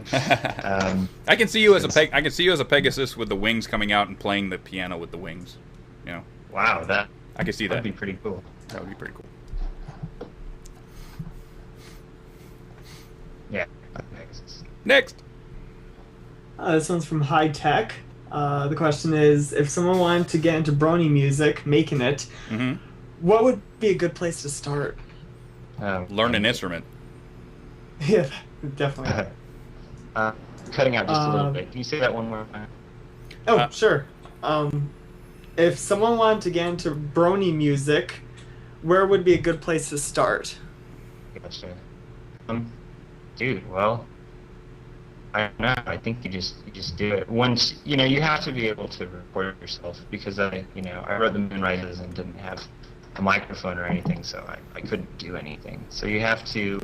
I can see you as I can see you as a pegasus with the wings coming out and playing the piano with the wings. You know. Wow, I can see that. That'd be pretty cool. That would be pretty cool. Yeah, pegasus. Next. This one's from High Tech. The question is, if someone wanted to get into Brony music, making it, Mm-hmm. what would be a good place to start? Learn an instrument. Yeah, definitely. Cutting out just a little bit. Can you say that one more time? Oh, sure. If someone wanted to get into Brony music, where would be a good place to start? Gotcha. Dude, well, I don't know. I think you just do it. Once, you know, you have to be able to record yourself, because I wrote the Moonrises and didn't have a microphone or anything, so I couldn't do anything. So you have to,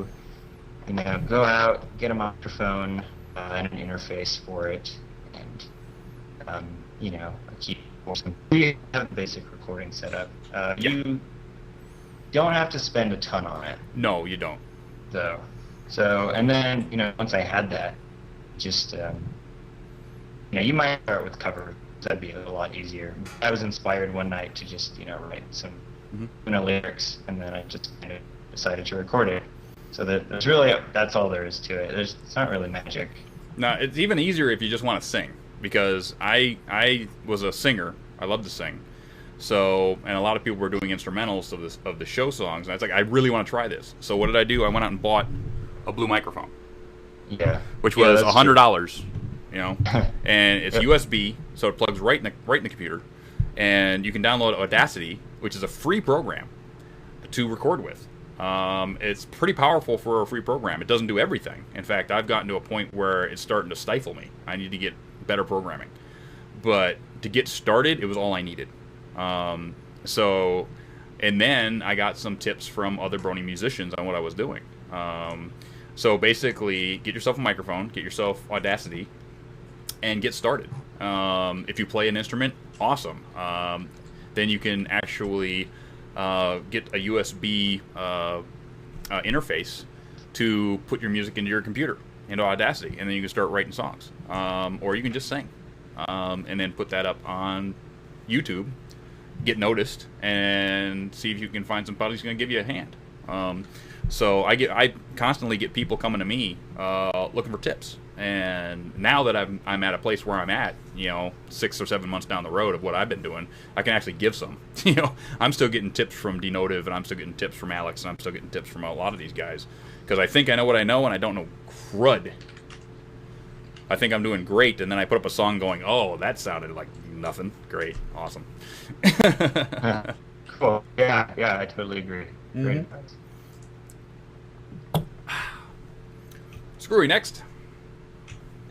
you know, go out, get a microphone and an interface for it, and you know, you have a basic recording setup. You don't have to spend a ton on it. No, you don't. Though. So, and then, you know, once I had that, just, you know, you might start with cover. That'd be a lot easier. I was inspired one night to just, you know, write some lyrics, and then I just kind of decided to record it. So that's all there is to it. It's not really magic. No, it's even easier if you just want to sing, because I was a singer. I love to sing. So, and a lot of people were doing instrumentals of the show songs, and I was like, I really want to try this. So what did I do? I went out and bought a blue microphone. Yeah. Which was $100, you know, and it's USB, so it plugs right in the computer, and you can download Audacity, which is a free program to record with. It's pretty powerful for a free program. It doesn't do everything. In fact, I've gotten to a point where it's starting to stifle me. I need to get better programming. But to get started, it was all I needed. So, and then I got some tips from other Brony musicians on what I was doing. So basically, get yourself a microphone, get yourself Audacity, and get started. If you play an instrument, awesome. Then you can actually get a USB interface to put your music into your computer, into Audacity, and then you can start writing songs. Or you can just sing, and then put that up on YouTube, get noticed, and see if you can find somebody who's going to give you a hand. So I constantly get people coming to me looking for tips, and now that I'm at a place where I'm at, you know, 6 or 7 months down the road of what I've been doing, I can actually give some. You know, I'm still getting tips from Denotive, and I'm still getting tips from Alex, and I'm still getting tips from a lot of these guys, because I think I know what I know, and I don't know crud. I think I'm doing great, and then I put up a song going, oh, that sounded like nothing. Great, awesome. Cool. Yeah, I totally agree. Great advice. Screwy, next.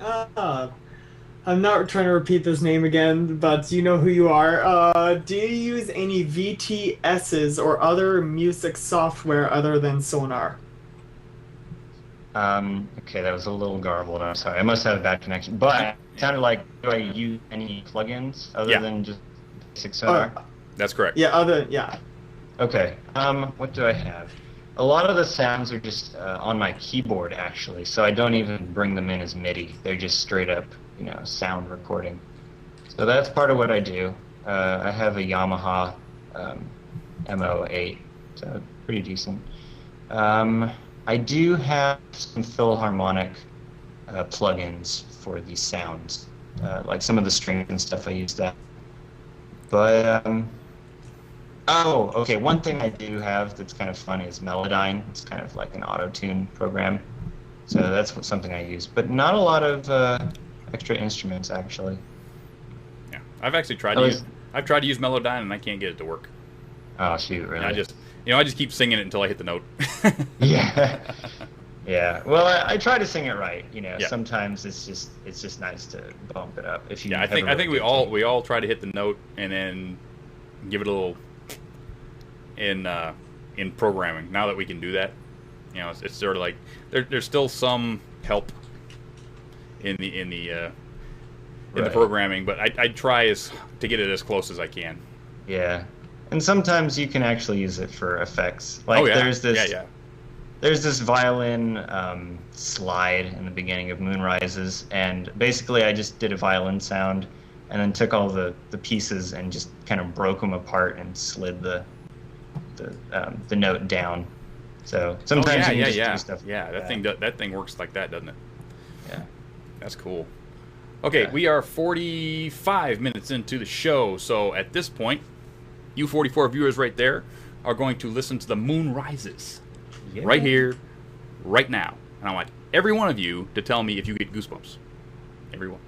I'm not trying to repeat this name again, but you know who you are. Do you use any VTSs or other music software other than Sonar? Okay, that was a little garbled. I'm sorry. I must have a bad connection. But it sounded like, do I use any plugins other than just basic Sonar? That's correct. Yeah. Okay. What do I have? A lot of the sounds are just on my keyboard, actually, so I don't even bring them in as MIDI. They're just straight up, you know, sound recording. So that's part of what I do. I have a Yamaha MO8, so pretty decent. I do have some Philharmonic plugins for these sounds, like some of the strings and stuff. I use that. But oh, okay. One thing I do have that's kind of fun is Melodyne. It's kind of like an auto-tune program, so that's something I use. But not a lot of extra instruments, actually. Yeah, I've actually tried to use. I've tried to use Melodyne, and I can't get it to work. Oh shoot! Really? And I just keep singing it until I hit the note. Yeah. Yeah. Well, I try to sing it right. You know, sometimes it's just nice to bump it up. If you I think we all try to hit the note and then give it a little in programming now that we can do that. You know, it's sort of like there's still some help in the programming, but I try to get it as close as I can. Yeah, and sometimes you can actually use it for effects. Like there's this violin slide in the beginning of Moonrises, and basically I just did a violin sound and then took all the pieces and just kind of broke them apart and slid the note down. So sometimes you can just do stuff. Yeah, that thing works like that, doesn't it? Yeah. That's cool. Okay, we are 45 minutes into the show, so at this point, you 44 viewers right there are going to listen to the Moon Rises right here, right now. And I want every one of you to tell me if you get goosebumps. Everyone.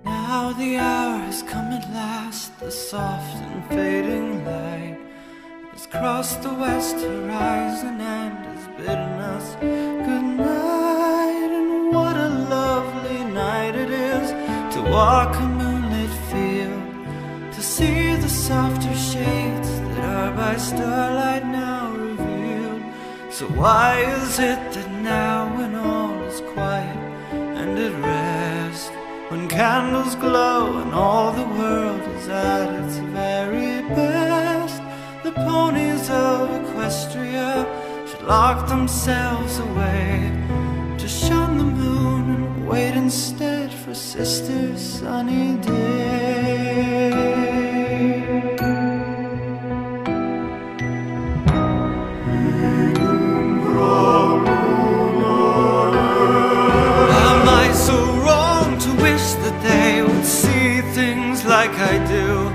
Now the hour has come at last, the soft and fading light has crossed the west horizon and has bidden us good night. And what a lovely night it is to walk a moonlit field, to see the softer shades that are by starlight now revealed. So why is it that now when all is quiet and at rest, when candles glow and all the world is at its very best, the ponies of Equestria should lock themselves away to shun the moon and wait instead for Sister Sunny Day. Am I so wrong to wish that they would see things like I do?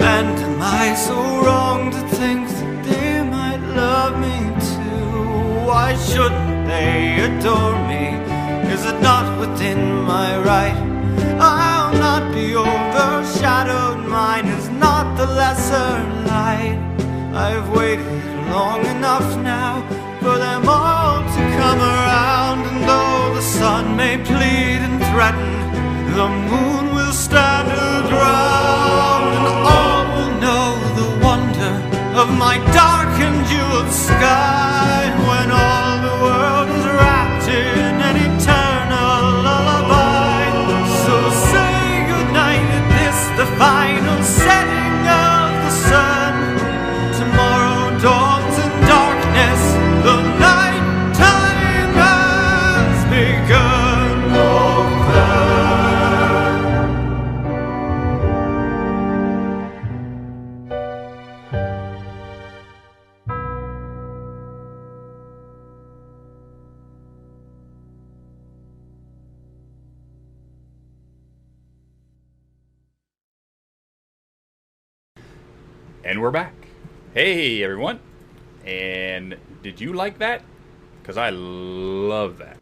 And am I so wrong to think that they might love me too? Why shouldn't they adore me? Is it not within my right? I'll not be overshadowed, mine is not the lesser light. I've waited long enough now for them all to come around, and though the sun may plead and threaten, the moon will stand her ground, and all will know the wonder of my dark and jeweled sky when all the world is wrapped in an eternal lullaby. So say goodnight at this, the final setting of the sun. Tomorrow dawns in darkness, the night time has begun. And we're back. Hey, everyone. And did you like that? Because I love that.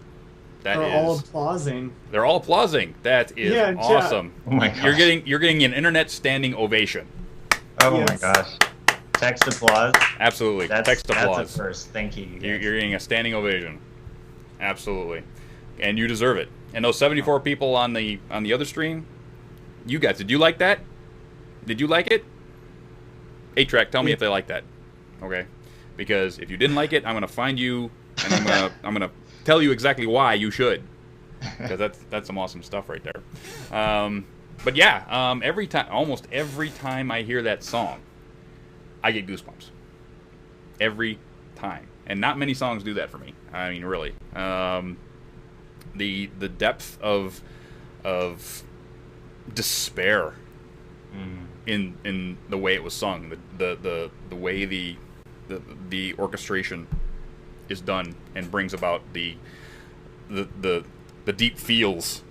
They're all applauding. They're all applauding. That is awesome. Oh my gosh. You're getting an internet standing ovation. Oh Yes. my gosh. Text applause. Absolutely. Text applause. That's a first. Thank you. You're getting a standing ovation. Absolutely. And you deserve it. And those 74 people on the other stream, you guys, did you like that? Did you like it? 8-track, tell me if they like that. Okay? Because if you didn't like it, I'm gonna find you and I'm gonna tell you exactly why you should. Because that's some awesome stuff right there. But yeah, almost every time I hear that song, I get goosebumps. Every time. And not many songs do that for me. I mean, really. The depth of despair in the way it was sung, the way the orchestration is done and brings about the deep feels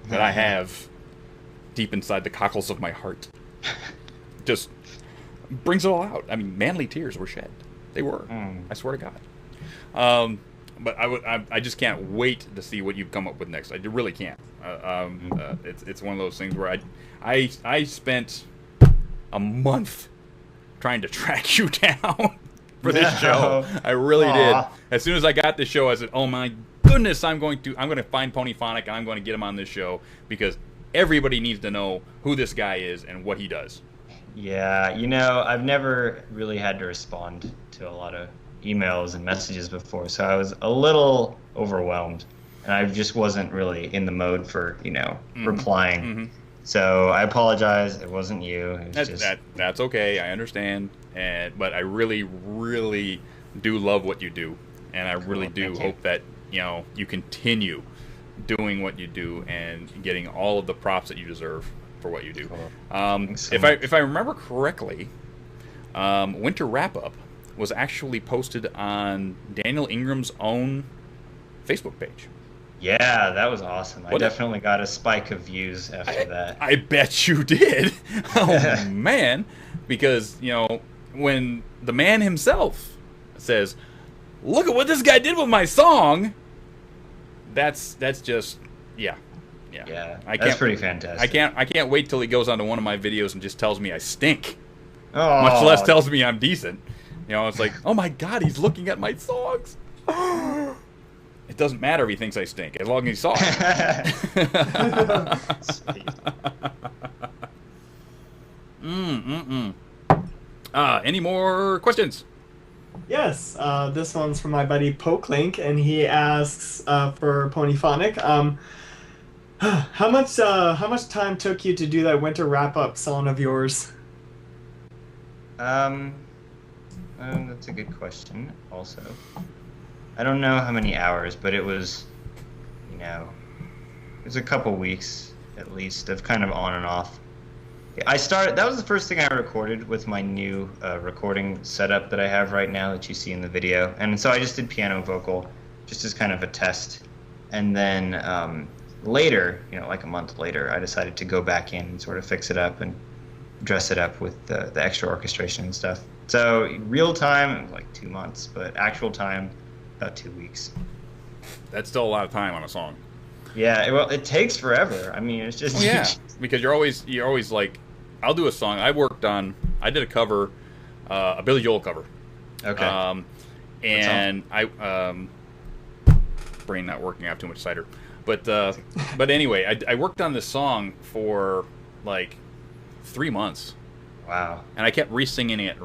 that I have deep inside the cockles of my heart. Just brings it all out. I mean, manly tears were shed. They were. I swear to God. But I just can't wait to see what you've come up with next. I really can't. It's one of those things where I spent a month trying to track you down for this show. I really did. As soon as I got this show, I said, "Oh my goodness, I'm going to find Ponyphonic and I'm going to get him on this show because everybody needs to know who this guy is and what he does." Yeah, you know, I've never really had to respond to a lot of emails and messages before, so I was a little overwhelmed, and I just wasn't really in the mode for, you know, replying. So I apologize. It wasn't you. It was that's okay. I understand, but I really, really do love what you do, and I really do hope that, you know, you continue doing what you do and getting all of the props that you deserve for what you do. If I remember correctly, Winter Wrap Up was actually posted on Daniel Ingram's own Facebook page. Yeah, that was awesome. I definitely got a spike of views after that. I bet you did. Oh, man. Because, you know, when the man himself says, "Look at what this guy did with my song," that's just, yeah. That's pretty fantastic. I can't wait till he goes onto one of my videos and just tells me I stink. Oh. Much less tells me I'm decent. You know, it's like, oh my God, he's looking at my songs. It doesn't matter if he thinks I stink, as long as he saw it. Sweet. Any more questions? Yes, this one's from my buddy Pokelink, and he asks for Ponyphonic. How much time took you to do that winter wrap-up song of yours? That's a good question. Also, I don't know how many hours, but it was, you know, it was a couple weeks at least of kind of on and off. That was the first thing I recorded with my new recording setup that I have right now that you see in the video. And so I just did piano vocal just as kind of a test. And then later, you know, like a month later, I decided to go back in and sort of fix it up and dress it up with the extra orchestration and stuff. So real time, it was like 2 months, but actual time, about 2 weeks. That's still a lot of time on a song. Yeah, well, it takes forever. I mean, it's just... Well, yeah, because you're always like, I'll do a song. I did a cover, a Billy Joel cover. Okay. And brain not working, I have too much cider. But anyway, I worked on this song for like 3 months. Wow. And I kept re-singing it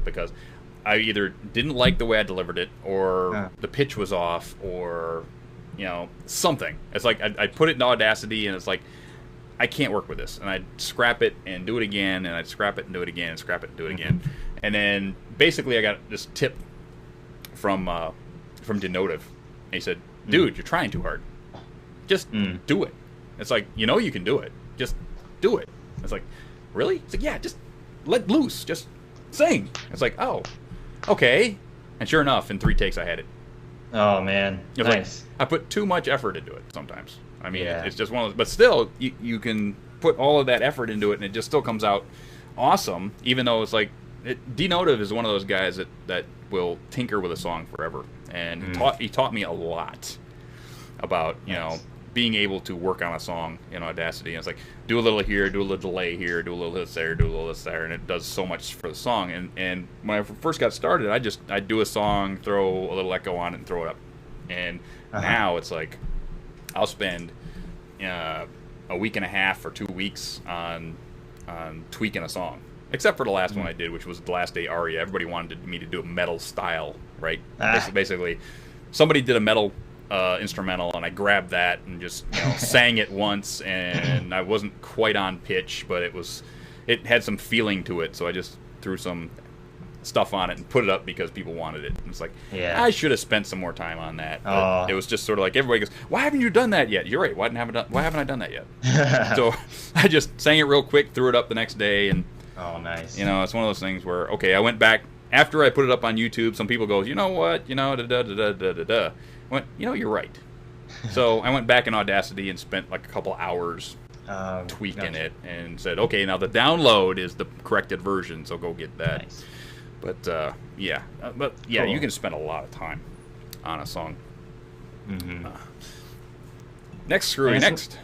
because I either didn't like the way I delivered it, or the pitch was off, or, you know, something. It's like I'd put it in Audacity, and it's like, I can't work with this. And I'd scrap it and do it again, and I'd scrap it and do it again, and scrap it and do it again. And then basically I got this tip from Denotive. And he said, "Dude, you're trying too hard. Just do it." It's like, you know you can do it. Just do it. It's like, really? It's like, yeah, just let loose. Just sing. It's like, oh, okay. And sure enough, in 3 takes I had it. Oh, man. It was nice. like, I put too much effort into it sometimes. I mean, it's just one of those. But still, you can put all of that effort into it, and it just still comes out awesome, even though it's like, Denotive is one of those guys that will tinker with a song forever. And he taught me a lot about, you know, being able to work on a song in Audacity. And it's like, do a little here, do a little delay here, do a little this there, do a little this there, and it does so much for the song. And when I first got started, I'd do a song, throw a little echo on it, and throw it up. And now it's like, I'll spend a week and a half or 2 weeks on tweaking a song. Except for the last one I did, which was The Last Day Aria. Everybody wanted me to do a metal style, right? Basically, somebody did a metal instrumental, and I grabbed that and just, you know, sang it once, and I wasn't quite on pitch, but it had some feeling to it, so I just threw some stuff on it and put it up because people wanted it. And it's like, I should have spent some more time on that. But it was just sort of like, everybody goes, "Why haven't you done that yet?" You're right. Why haven't I done that yet? So I just sang it real quick, threw it up the next day, and oh, nice. You know, it's one of those things where, okay, I went back after I put it up on YouTube. Some people go, "You know what? You know, I went, you know, you're right." So I went back in Audacity and spent like a couple hours tweaking it, and said, "Okay, now the download is the corrected version, so go get that." Nice. But cool. You can spend a lot of time on a song. Next, Screwy. Next.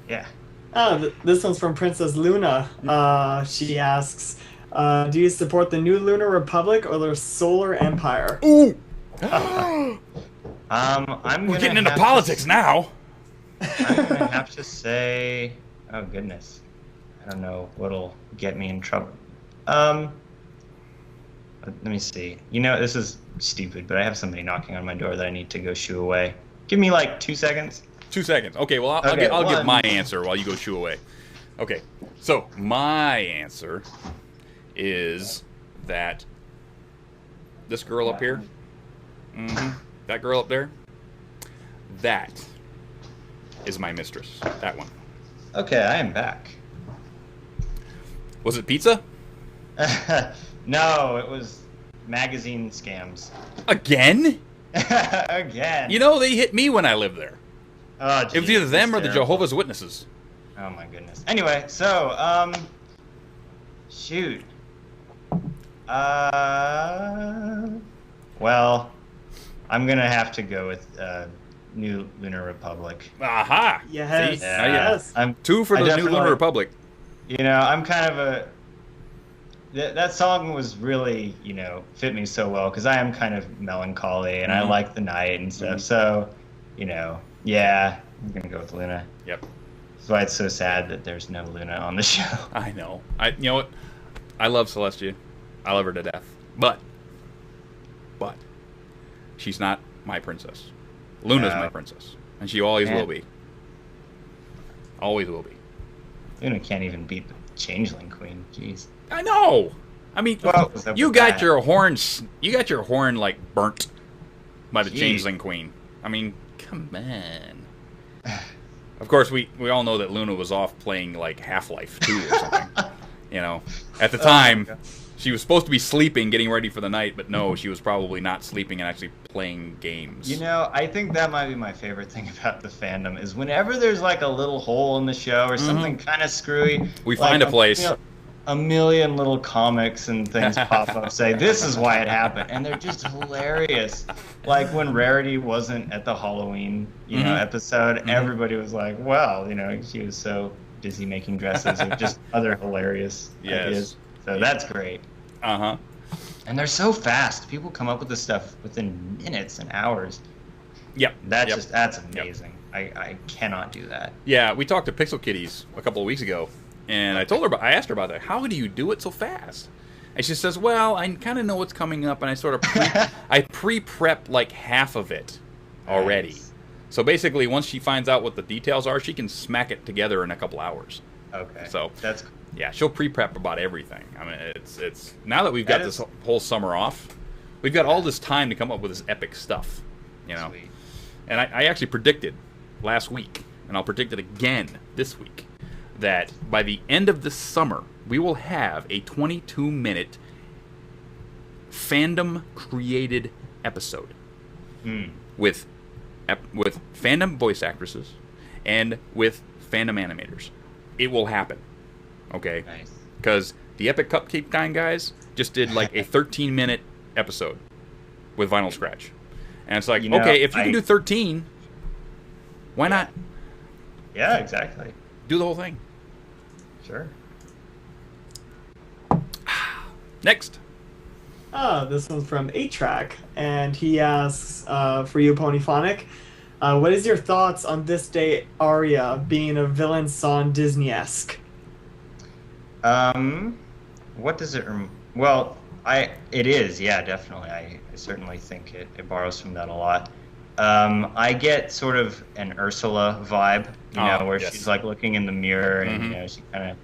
Yeah. This one's from Princess Luna. She asks, do you support the new Lunar Republic or the Solar Empire? Ooh! I'm We're getting into politics now. I'm gonna have to say, oh goodness, I don't know what'll get me in trouble. Let me see. You know, this is stupid, but I have somebody knocking on my door that I need to go shoo away. Give me like 2 seconds. 2 seconds. Okay, well, I'll give my answer while you go shoo away. Okay, so my answer is that this girl up here, that girl up there, that is my mistress. That one. Okay, I am back. Was it pizza? No, it was magazine scams. Again? Again. You know, they hit me when I lived there. Oh, It was either them or the Jehovah's Witnesses. Oh my goodness. Anyway, so shoot. Well, I'm gonna have to go with New Lunar Republic. Aha! Yes. See? Yes. I'm 2 for I the New definitely- Lunar Republic. You know, I'm kind of a. That song was really, you know, fit me so well because I am kind of melancholy and I like the night and stuff. So, you know, yeah, I'm gonna go with Luna. Yep. That's why it's so sad that there's no Luna on the show. I know. You know what? I love Celestia. I love her to death. But she's not my princess. Luna's No. my princess, and she always Yeah. will be. Always will be. Luna can't even beat the Changeling Queen. Jeez. I know. I mean, Well, what's up you with got that? your horns. You got your horn like burnt by the Jeez. Changeling Queen. I mean, come on. Of course, we all know that Luna was off playing like Half-Life 2 or something. You know, at the time, God. she was supposed to be sleeping, getting ready for the night, but no, she was probably not sleeping and actually playing games. You know, I think that might be my favorite thing about the fandom is whenever there's like a little hole in the show or something kind of screwy, We like, find a place. You know, a million little comics and things pop up say this is why it happened, and they're just hilarious. Like when Rarity wasn't at the Halloween, you know, episode, everybody was like, "Well, you know, she was so busy making dresses," or just other hilarious Yes. ideas. So that's great. Uh-huh. And they're so fast. People come up with this stuff within minutes and hours. Yep. That's Yep. that's amazing. I cannot do that. Yeah, we talked to Pixel Kitties a couple of weeks ago, and I asked her about that. How do you do it so fast? And she says, "Well, I kind of know what's coming up, and I sort of I pre-prep like half of it already. Nice. So basically, once she finds out what the details are, she can smack it together in a couple hours. Okay. So That's cool. yeah, she'll pre-prep about everything. I mean, it's now that we've got That this is- whole summer off, we've got all this time to come up with this epic stuff, you know. Sweet. And I actually predicted last week, and I'll predict it again this week, that by the end of the summer, we will have a 22-minute fandom-created episode with fandom voice actresses and with fandom animators. It will happen, okay? Nice. Because the Epic Cupcake Time guys just did like a 13-minute episode with Vinyl Scratch. And it's like, You know, okay, if you can I- do 13, why not Yeah, exactly. do the whole thing? Sure. Next. This one's from 8-Track, and he asks, for you, Ponyphonic, what is your thoughts on This Day aria being a villain song Disney-esque? What does it well, it is, yeah, definitely. I certainly think it borrows from that a lot. I get sort of an Ursula vibe, you know, where yes. she's like looking in the mirror and you know,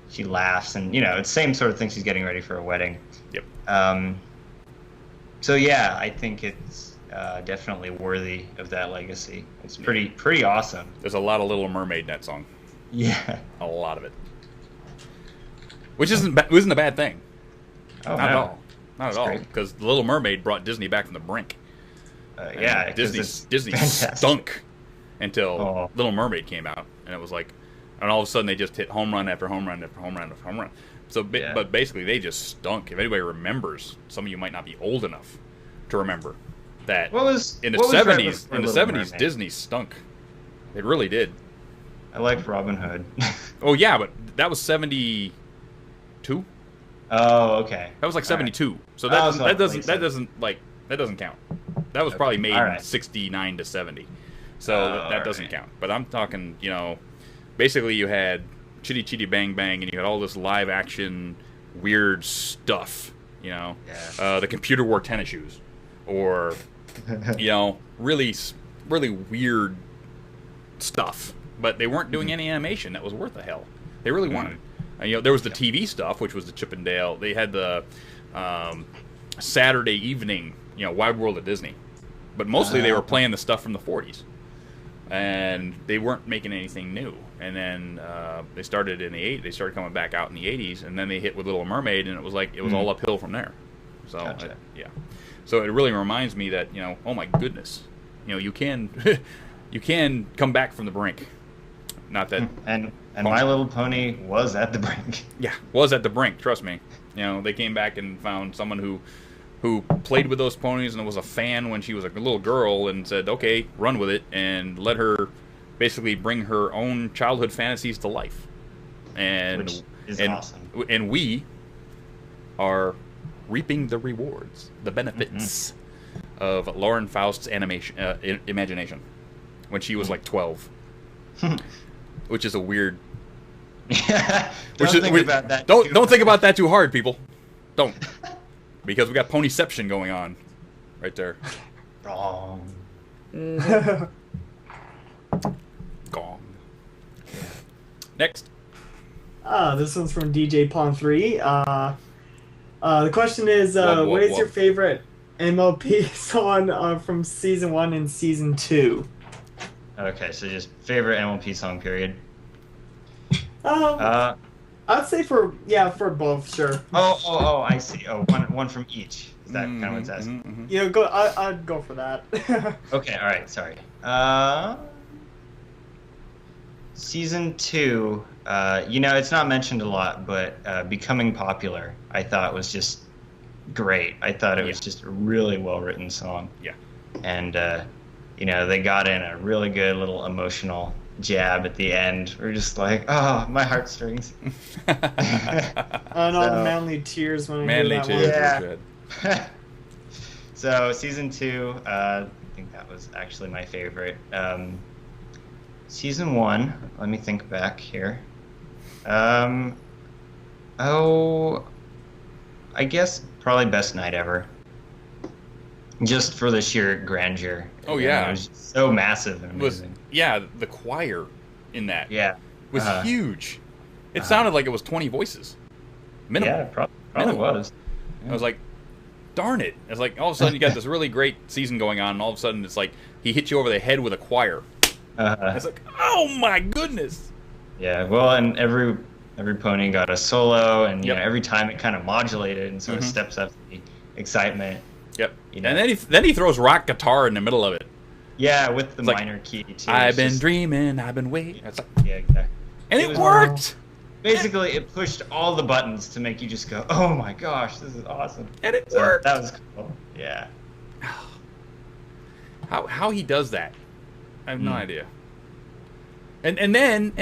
she laughs and, you know, it's the same sort of thing. She's getting ready for a wedding. Yep. So yeah, I think it's definitely worthy of that legacy. It's pretty awesome. There's a lot of Little Mermaid in that song. Yeah. A lot of it. Which isn't a bad thing. Oh, Not at no. all. Not That's at all. great. Because The Little Mermaid brought Disney back from the brink. Yeah, And 'cause Disney it's fantastic. stunk until Oh. Little Mermaid came out, and it was like, and all of a sudden they just hit home run after home run after home run after home run. So, Yeah. but basically they just stunk. If anybody remembers, some of you might not be old enough to remember that What was in the what was right '70s. before In the Little '70s, Mermaid? Disney stunk. It really did. I liked Robin Hood. Oh yeah, but that was 72. Oh, okay. That was like All 72. So Oh, so that late doesn't count. That was probably made All in right. 69 to 70. So Oh, that all doesn't right. count. But I'm talking, basically you had Chitty Chitty Bang Bang, and you had all this live action weird stuff. Yeah. The computer wore tennis shoes, or really weird stuff. But they weren't doing any animation that was worth a hell. They really wanted. There was the TV stuff, which was the Chip and Dale. They had the Saturday evening, Wide World of Disney. But mostly they were playing the stuff from the 40s. And they weren't making anything new. And then they started in the 80s. They started coming back out in the 80s, and then they hit with Little Mermaid, and it was all uphill from there. So Gotcha. So it really reminds me that oh my goodness, you can you can come back from the brink. Not that And My Little Pony was at the brink. yeah, was at the brink. Trust me. They came back and found someone who played with those ponies and was a fan when she was a little girl, and said, okay, run with it, and let her basically bring her own childhood fantasies to life. And Which is and, awesome. And we are reaping the rewards, the benefits of Lauren Faust's imagination when she was like 12. Which is a weird. Don't think about that. Don't think about that too hard, people. Don't, because we got ponyception going on, right there. Wrong. Gong. Next. This one's from DJ Pawn 3. The question is, Whoa, what is whoa. your favorite MLP song from Season 1 and Season 2? Okay, so just favorite MLP song, period. I'd say for both, sure. Oh, I see. Oh, one from each. Is that kind of what it's asking? I'd go for that. Okay, all right, sorry. Season 2, it's not mentioned a lot, but Becoming Popular, I thought was just great. I thought it was just a really well-written song. Yeah. And, they got in a really good little emotional jab at the end. We're just like, oh, my heartstrings. And all the manly tears when I Manly hear that tears one. Yeah. was good. So Season 2, I think that was actually my favorite. Season 1, let me think back here. I guess probably Best Night Ever. Just for the sheer grandeur. Oh, yeah. It was so massive and Was amazing. the choir in that Yeah. was huge. It sounded like it was 20 voices. Minimum. Yeah, probably Minimum. was. I was like, darn it. It's like all of a sudden you got this really great season going on, and all of a sudden it's like he hit you over the head with a choir. It's like, oh my goodness. Yeah, well, and every pony got a solo, and Yep. every time it kind of modulated and sort of steps up the excitement. Yep. You know. And then he throws rock guitar in the middle of it. Yeah, with the It's like, minor key too. I've It's been just- dreaming, I've been waiting. It's like, Yeah, exactly. and It it was- worked. Basically, it pushed all the buttons to make you just go, "Oh my gosh, this is awesome!" And it So worked. that was cool. Yeah. How he does that, I have no idea. And then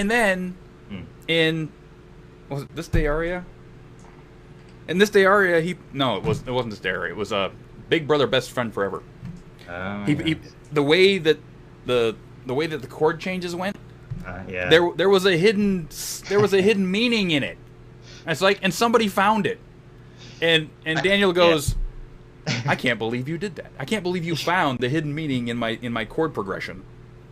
in was it This Day Aria? In This Day Aria, it wasn't This Day Aria. It was Big Brother Best Friend Forever. Oh, He the way that the chord changes went, yeah. there was a hidden meaning in it. It's like, and somebody found it, and Daniel goes, I can't believe you did that. I can't believe you found the hidden meaning in my chord progression.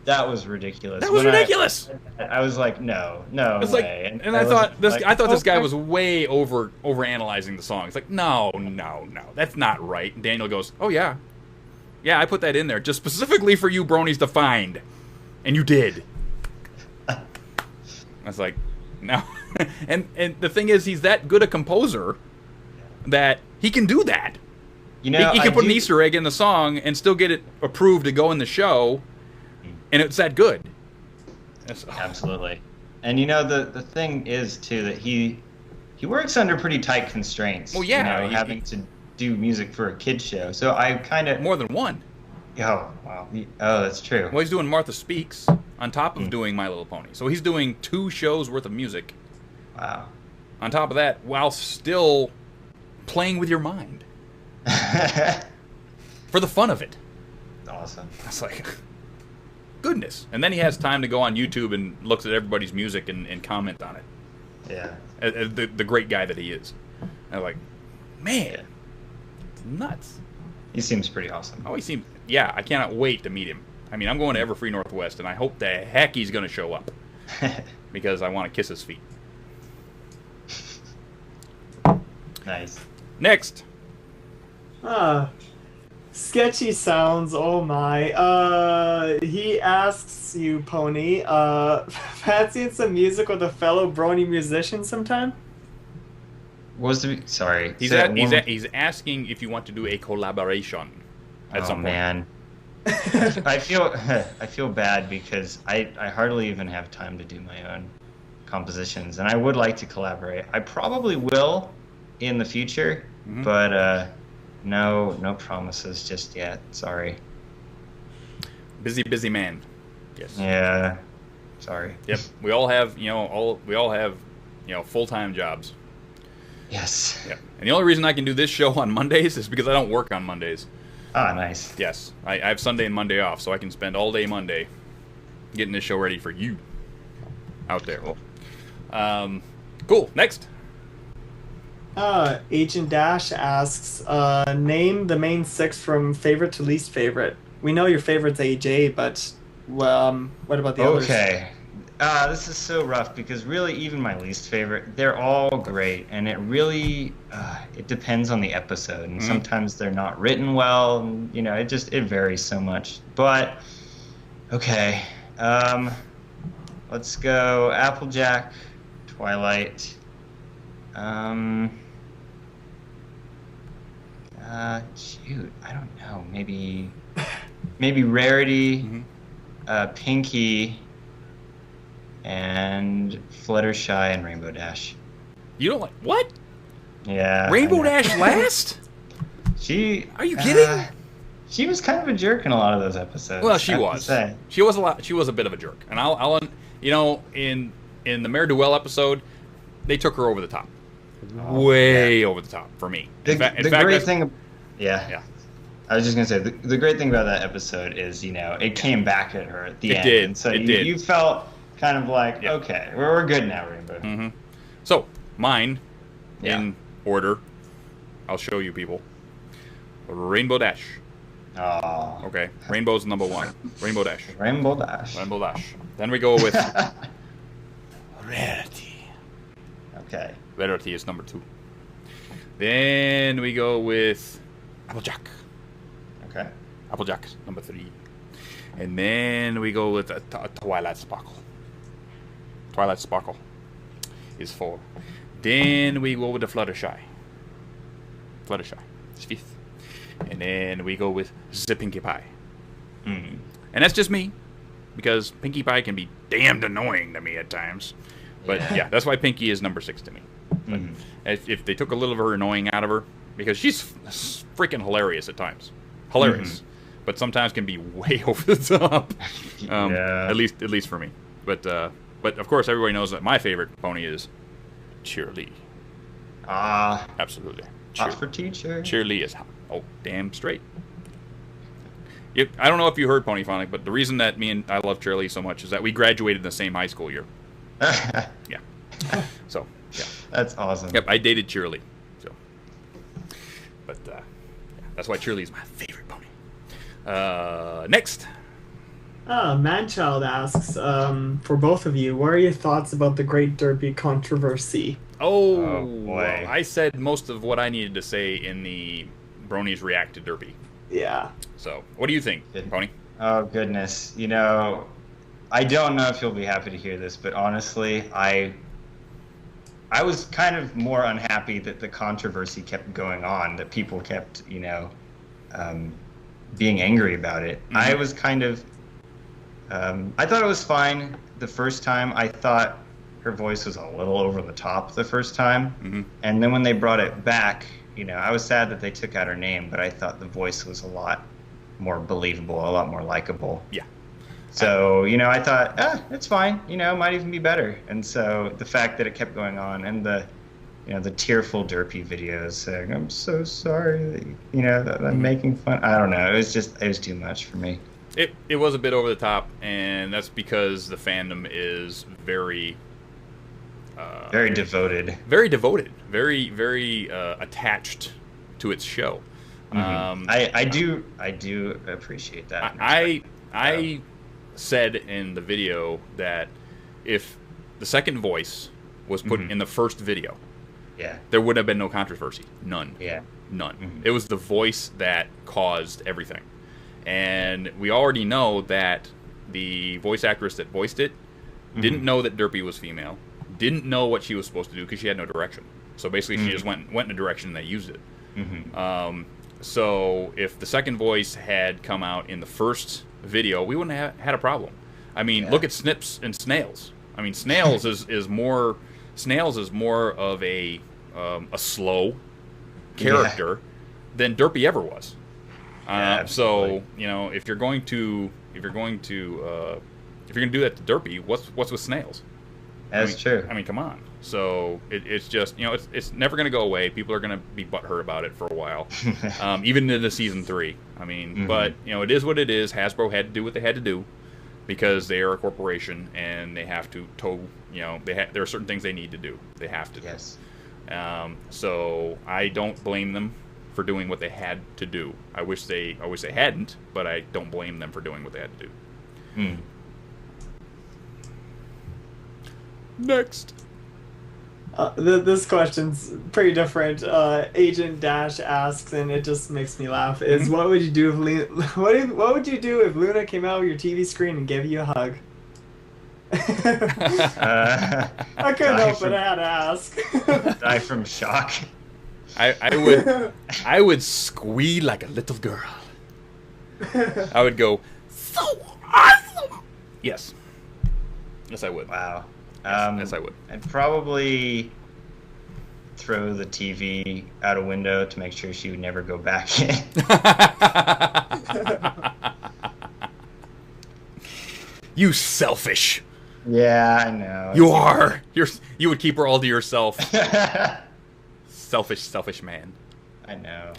That was ridiculous. That was ridiculous. I was like, no It's way. like, and I thought this guy okay. was way over analyzing the song. It's like, no, that's not right. And Daniel goes, oh yeah, I put that in there just specifically for you bronies to find, and you did. I was like, no, and the thing is, he's that good a composer that he can do that. You know, He can put an Easter egg in the song and still get it approved to go in the show, and it's that good. Absolutely. And the thing is too that he works under pretty tight constraints. Well, yeah, having to do music for a kid show. So I kind of More than one. Oh wow. Oh, that's true. Well, he's doing Martha Speaks. on top of doing My Little Pony. So he's doing 2 shows worth of music. Wow. On top of that, while still playing with your mind. For the fun of it. Awesome. It's like, goodness. And then he has time to go on YouTube and looks at everybody's music and comment on it. Yeah. The great guy that he is. And I'm like, man, Yeah. it's nuts. He seems pretty awesome. Oh, he seems... Yeah, I cannot wait to meet him. I mean, I'm going to Everfree Northwest, and I hope the heck he's going to show up. Because I want to kiss his feet. Nice. Next. Sketchy sounds, oh my. He asks you, Pony, fancying some music with a fellow Brony musician sometime? What was the... Sorry. He's, Say that one- he's asking if you want to do a collaboration at some point. Man. I feel bad because I hardly even have time to do my own compositions, and I would like to collaborate. I probably will in the future, but no promises just yet. Sorry. Busy man. Yes. Yeah. Sorry. Yep. We all have, full-time jobs. Yes. Yep. And the only reason I can do this show on Mondays is because I don't work on Mondays. Ah, nice. Yes. I have Sunday and Monday off, so I can spend all day Monday getting this show ready for you out there. Cool. Cool. Next. Agent Dash asks, name the main 6 from favorite to least favorite. We know your favorite's AJ, but what about the others? Okay. This is so rough because really even my least favorite, they're all great, and it really it depends on the episode, and sometimes they're not written well, and, it varies so much. But okay, let's go Applejack, Twilight, shoot, I don't know, maybe Rarity, Pinky, and Fluttershy and Rainbow Dash. You don't like... What? Yeah. Rainbow Dash last? Are you kidding? She was kind of a jerk in a lot of those episodes. Well, she I have to was. say. She was a bit of a jerk. And I'll in the Mayor Duell episode, they took her over the top. Way over the top for me. The great thing... Yeah. Yeah. I was just going to say, the great thing about that episode is, it came back at her at the end. Did. And so It did. you felt kind of like, Yeah. okay, we're good now, Rainbow. Mm-hmm. So, mine, Yeah. in order, I'll show you people. Rainbow Dash. Oh. Okay. Rainbow's number 1. Rainbow Dash. Rainbow Dash. Rainbow Dash. Then we go with Rarity. Okay. Rarity is number 2. Then we go with Applejack. Okay. Applejack, number 3. And then we go with Twilight Sparkle. Twilight Sparkle is 4. Then we go with the Fluttershy. Fluttershy is 5th. And then we go with the Pinkie Pie. Mm. And that's just me, because Pinkie Pie can be damned annoying to me at times. But yeah, that's why Pinkie is number 6 to me. But if they took a little of her annoying out of her, because she's freaking hilarious at times. Hilarious. But sometimes can be way over the top. At least for me. But of course everybody knows that my favorite pony is Cheerly. Absolutely. Hot for teacher. Cheerly is hot. Oh, damn straight. I don't know if you heard Ponyphonic, but the reason that I love Cheerly so much is that we graduated in the same high school year. Yeah. So, yeah. That's awesome. Yep, I dated Cheerly. So, but yeah, that's why Cheerly is my favorite pony. Next. Manchild asks, for both of you, what are your thoughts about the Great Derby controversy? Oh boy. I said most of what I needed to say in the Bronies React to Derby. Yeah. So, what do you think, Pony? Oh, goodness. I don't know if you'll be happy to hear this, but honestly, I was kind of more unhappy that the controversy kept going on, that people kept, being angry about it. Mm-hmm. I was kind of... I thought it was fine the first time. I thought her voice was a little over the top the first time. Mm-hmm. And then when they brought it back, I was sad that they took out her name, but I thought the voice was a lot more believable, a lot more likable. Yeah. So, I thought, it's fine. It might even be better. And so the fact that it kept going on, and the tearful derpy videos saying, I'm so sorry that, that I'm making fun. I don't know. It was too much for me. It was a bit over the top, and that's because the fandom is very devoted. Very devoted. Very, very attached to its show. Mm-hmm. I do appreciate that. I said in the video that if the second voice was put in the first video, there would have been no controversy. None. Yeah. None. Mm-hmm. It was the voice that caused everything. And we already know that the voice actress that voiced it didn't know that Derpy was female, didn't know what she was supposed to do because she had no direction. So basically she just went in a direction and they used it. Mm-hmm. So if the second voice had come out in the first video, we wouldn't have had a problem. I mean, look at Snips and Snails. I mean, Snails is more of a slow character than Derpy ever was. So if you're going to do that to Derpy, what's with Snails? That's true. I mean, come on. So it's just it's never going to go away. People are going to be butthurt about it for a while, even into season 3. I mean, but it is what it is. Hasbro had to do what they had to do because they are a corporation and they have to toe. There are certain things they need to do. They have to. Yes. So I don't blame them for doing what they had to do. I wish they hadn't, but I don't blame them for doing what they had to do. Next. This question's pretty different. Agent Dash asks, and it just makes me laugh. Is what would you do if what would you do if Luna came out of your TV screen and gave you a hug? I couldn't help it. I had to ask. Die from shock. I would squeal like a little girl. I would go, so awesome. Yes, I would. Wow. Yes, I would. I'd probably throw the TV out a window to make sure she would never go back in. You selfish. Yeah, I know. You are. You would keep her all to yourself. Selfish man. I know.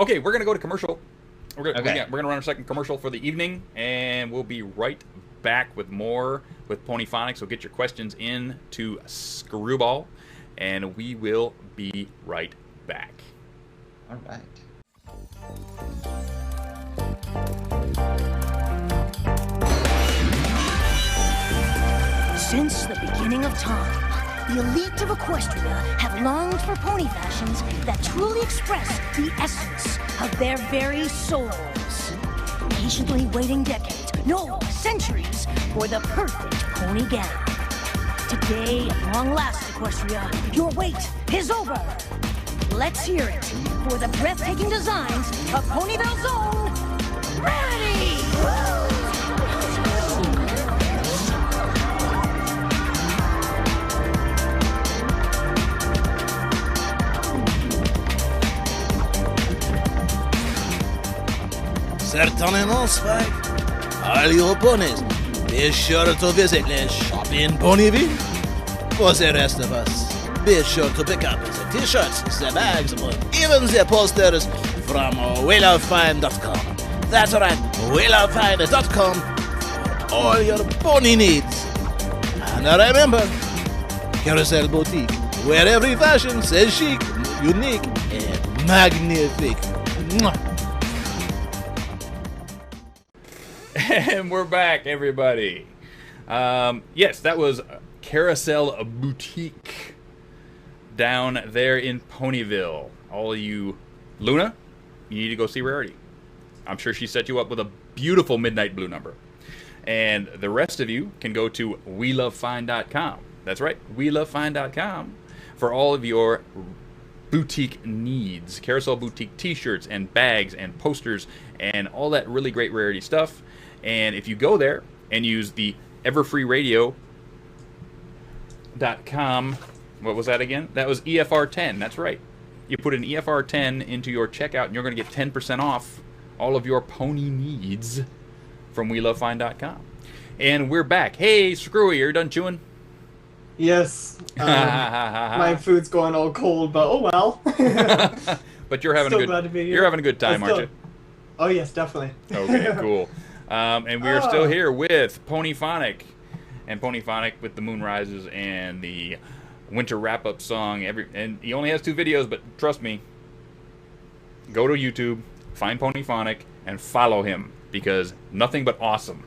Okay, we're gonna go to commercial. We're gonna run our second commercial for the evening, and we'll be right back with more with Ponyphonic. So get your questions in to Screwball, and we will be right back. All right. Since the beginning of time, the elite of Equestria have longed for pony fashions that truly express the essence of their very souls. Patiently waiting decades, no, centuries, for the perfect pony gown. Today, at long last, Equestria, your wait is over. Let's hear it for the breathtaking designs of Ponyville's own Rarity! Certainement, Spike. All your ponies, be sure to visit the shop in Ponyville. For the rest of us, be sure to pick up the t-shirts, the bags, or even the posters from WillowFine.com. That's right, WillowFine.com for all your pony needs. And remember, Carousel Boutique, where every fashion says chic, unique, and magnifique. Mwah. And we're back, everybody. Yes, that was Carousel Boutique down there in Ponyville. All of you, Luna, you need to go see Rarity. I'm sure she set you up with a beautiful midnight blue number. And the rest of you can go to WeLoveFine.com. That's right, WeLoveFine.com for all of your boutique needs. Carousel Boutique t-shirts and bags and posters and all that really great Rarity stuff. And if you go there and use the everfreeradio.com, what was that again? That was EFR10. That's right. You put an EFR10 into your checkout and you're going to get 10% off all of your pony needs from WeLoveFine.com. And we're back. Hey, Screwy, you're done chewing? Yes. My food's going all cold, but oh well. But you're having you're having a good time, aren't you? Oh yes, definitely. Okay, cool. And we are still here with Ponyphonic, and Ponyphonic with the Moon Rises and the winter wrap-up song. And he only has 2 videos, but trust me, go to YouTube, find Ponyphonic, and follow him, because nothing but awesome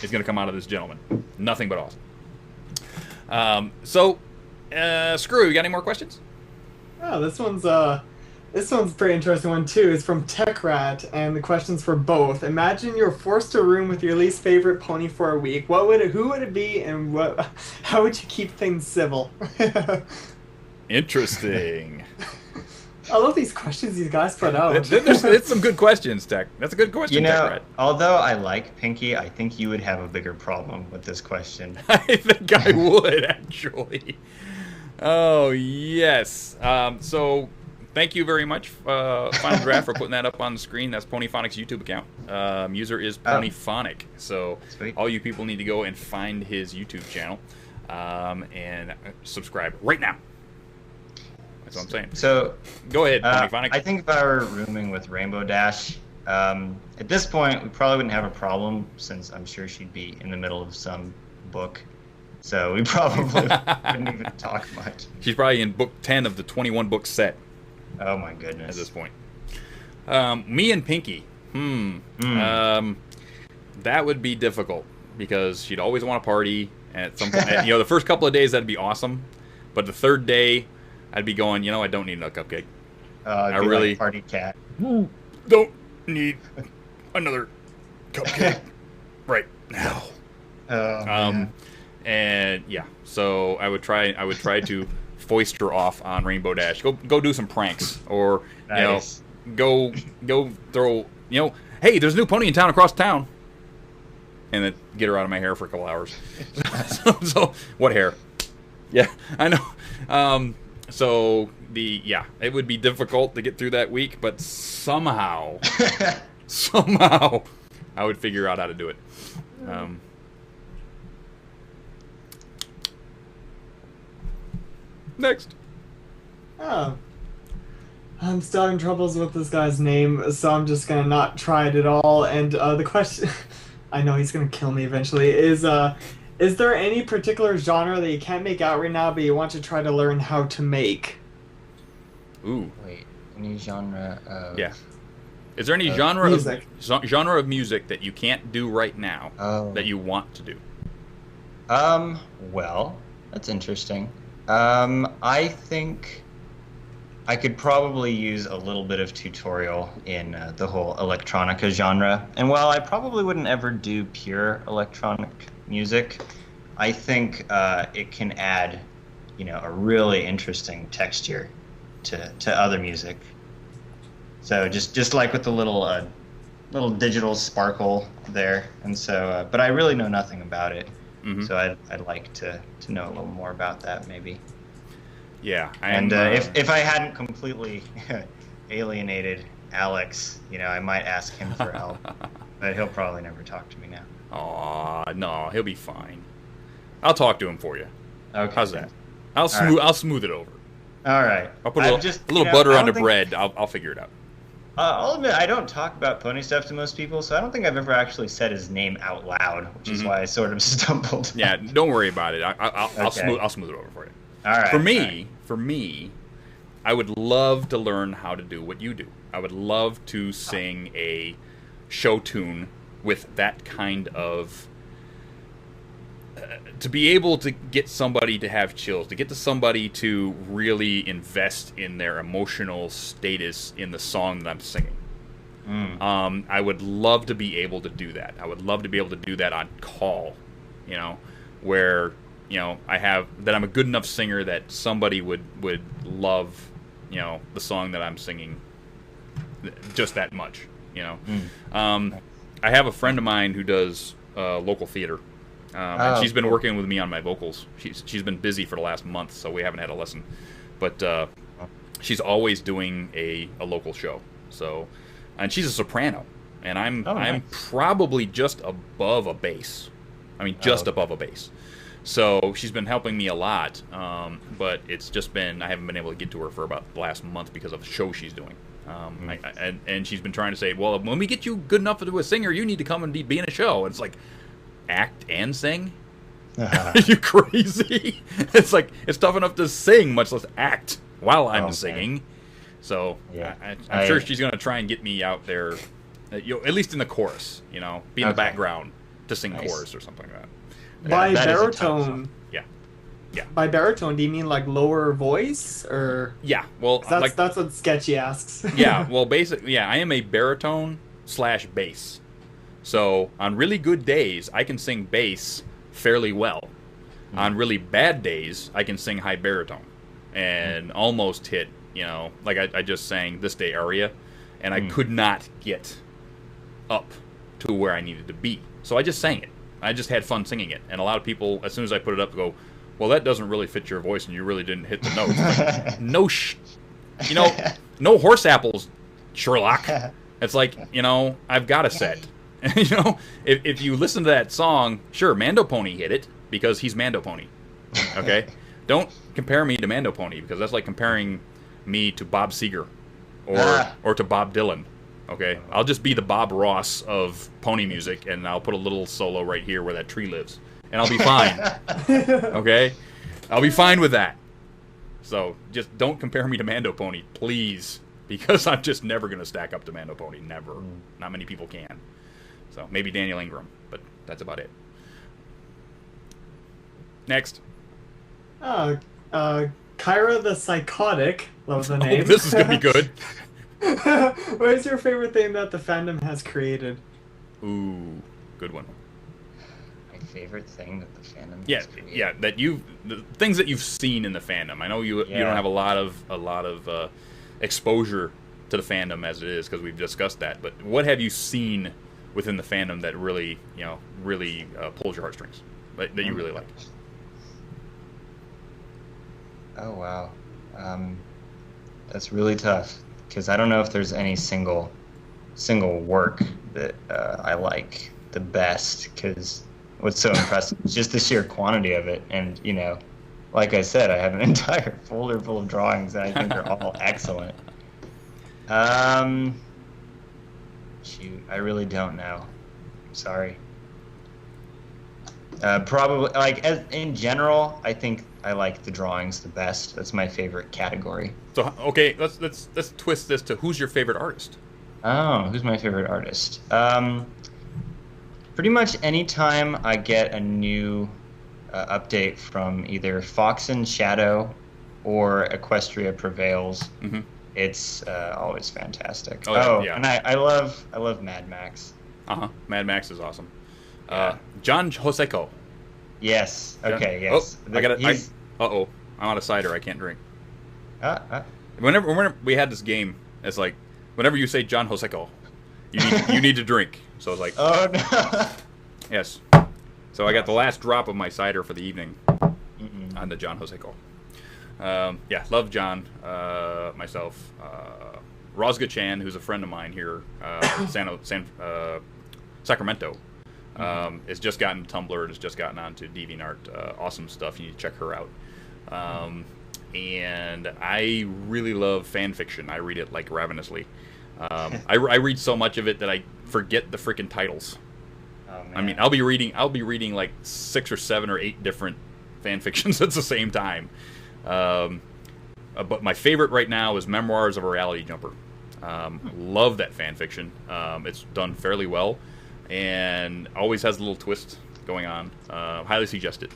is going to come out of this gentleman. Nothing but awesome. Screw, you got any more questions? Oh, this one's a pretty interesting one too. It's from TechRat, and the question's for both. Imagine you're forced to room with your least favorite pony for a week. Who would it be, and how would you keep things civil? Interesting. I love these questions these guys put out. It's some good questions, Tech. That's a good question, TechRat. Although I like Pinky, I think you would have a bigger problem with this question. I think I would, actually. Oh, yes. So, thank you very much, Final Draft, for putting that up on the screen. That's Ponyphonic's YouTube account. User is Ponyphonic. So, sweet. All you people need to go and find his YouTube channel and subscribe right now. That's what I'm saying. So, go ahead, Ponyphonic. I think if I were rooming with Rainbow Dash, at this point, we probably wouldn't have a problem, since I'm sure she'd be in the middle of some book. So we probably wouldn't even talk much. She's probably in book 10 of the 21-book set. Oh my goodness. At this point. Me and Pinky. That would be difficult, because she'd always want to party. And at some point, the first couple of days, that'd be awesome. But the third day, I'd be going, I don't need another cupcake. I really like party cat. Don't need another cupcake right now. And yeah, so I would try to foist her off on Rainbow Dash. Go do some pranks, or nice. Go throw. Hey, there's a new pony in town across town, and then get her out of my hair for a couple hours. so what hair? Yeah, I know. It would be difficult to get through that week, but somehow, I would figure out how to do it. Next. Oh. I'm still having troubles with this guy's name, so I'm just gonna not try it at all. And the question, I know he's gonna kill me eventually, is there any particular genre that you can't make out right now, but you want to try to learn how to make? Ooh. Wait, any genre of... Yeah. Is there any genre of music that you can't do right now that you want to do? Well, that's interesting. I think I could probably use a little bit of tutorial in the whole electronica genre. And while I probably wouldn't ever do pure electronic music, I think it can add, a really interesting texture to other music. So just like with the little digital sparkle there, and so but I really know nothing about it. Mm-hmm. So I'd like to know a little more about that, maybe. Yeah, if I hadn't completely alienated Alex, I might ask him for help, but he'll probably never talk to me now. Aw, no, he'll be fine. I'll talk to him for you. Okay. How's that? I'll smooth it over. All right. I'll put a little butter on the bread. I'll figure it out. I'll admit, I don't talk about pony stuff to most people, so I don't think I've ever actually said his name out loud, which is why I sort of stumbled. Yeah, don't worry about it. I'll smooth it over for you. All right. For me, I would love to learn how to do what you do. I would love to sing a show tune with that kind of... to be able to get somebody to have chills, to get to somebody to really invest in their emotional status in the song that I'm singing. I would love to be able to do that. I would love to be able to do that on call, where, I'm a good enough singer that somebody would love, the song that I'm singing just that much, I have a friend of mine who does local theater. And she's been working with me on my vocals. She's been busy for the last month, so we haven't had a lesson. But she's always doing a local show. So, and she's a soprano. and I'm nice. probably just above a bass. I mean, just above a bass. So she's been helping me a lot, but it's just been, I haven't been able to get to her for about the last month because of the show she's doing. And she's been trying to say, well, when we get you good enough to be a singer, you need to come and be in a show. And it's like, act and sing? Are you crazy? It's like, it's tough enough to sing, much less act while I'm singing. So Yeah. I'm sure she's going to try and get me out there, at least in the chorus, be in the background to sing chorus or something like that. By that is a tough baritone, song. Yeah. by baritone, do you mean like lower voice, or Yeah, well, that's what Sketchy asks? yeah, well, basically, I am a baritone/bass. So on really good days, I can sing bass fairly well. On really bad days, I can sing high baritone and almost hit, like I just sang This Day Aria, and I could not get up to where I needed to be. So I just sang it. I just had fun singing it. And a lot of people, as soon as I put it up, go, well, that doesn't really fit your voice, and you really didn't hit the notes. Like, no horse apples, Sherlock. It's like, I've got a set. If you listen to that song, sure, Mando Pony hit it because he's Mando Pony. Okay? Don't compare me to Mando Pony, because that's like comparing me to Bob Seger or to Bob Dylan. Okay? I'll just be the Bob Ross of pony music, and I'll put a little solo right here where that tree lives. And I'll be fine. Okay? I'll be fine with that. So, just don't compare me to Mando Pony, please. Because I'm just never going to stack up to Mando Pony. Never. Not many people can. So, maybe Daniel Ingram, but that's about it. Next. Kyra the Psychotic. Love the name. Oh, this is going to be good. What is your favorite thing that the fandom has created? Ooh, good one. My favorite thing that the fandom Yeah, has created. yeah. The things that you've seen in the fandom. I know you don't have a lot of exposure to the fandom as it is, because we've discussed that. But what have you seen within the fandom that really pulls your heartstrings, that you really like? Oh wow, that's really tough, because I don't know if there's any single work that I like the best, because what's so impressive is just the sheer quantity of it. And like I said, I have an entire folder full of drawings that I think are all excellent. Shoot, I really don't know. I'm sorry. Probably, in general, I think I like the drawings the best. That's my favorite category. So okay, let's twist this to who's your favorite artist? Oh, who's my favorite artist? Pretty much anytime I get a new update from either Fox and Shadow or Equestria Prevails, it's always fantastic. Yeah. And I love Mad Max. Mad Max is awesome. Yeah. John Joseco. Yes. Okay. Yes. I'm out of cider. I can't drink. Uh, Whenever we had this game, it's like whenever you say John Joseco, you need to drink. So it's like, oh no. Yes. So I got the last drop of my cider for the evening on the John Joseco. Love John. Myself. Rosga Chan, who's a friend of mine here, Sacramento. Has just gotten Tumblr, has just gotten onto DeviantArt. Awesome stuff. You need to check her out. And I really love fan fiction. I read it like ravenously. I read so much of it that I forget the freaking titles. Oh, man. I mean, I'll be reading like 6 or 7 or 8 different fan fictions at the same time. But my favorite right now is Memoirs of a Reality Jumper. Love that fan fiction. It's done fairly well, and always has a little twist going on. Highly suggest it.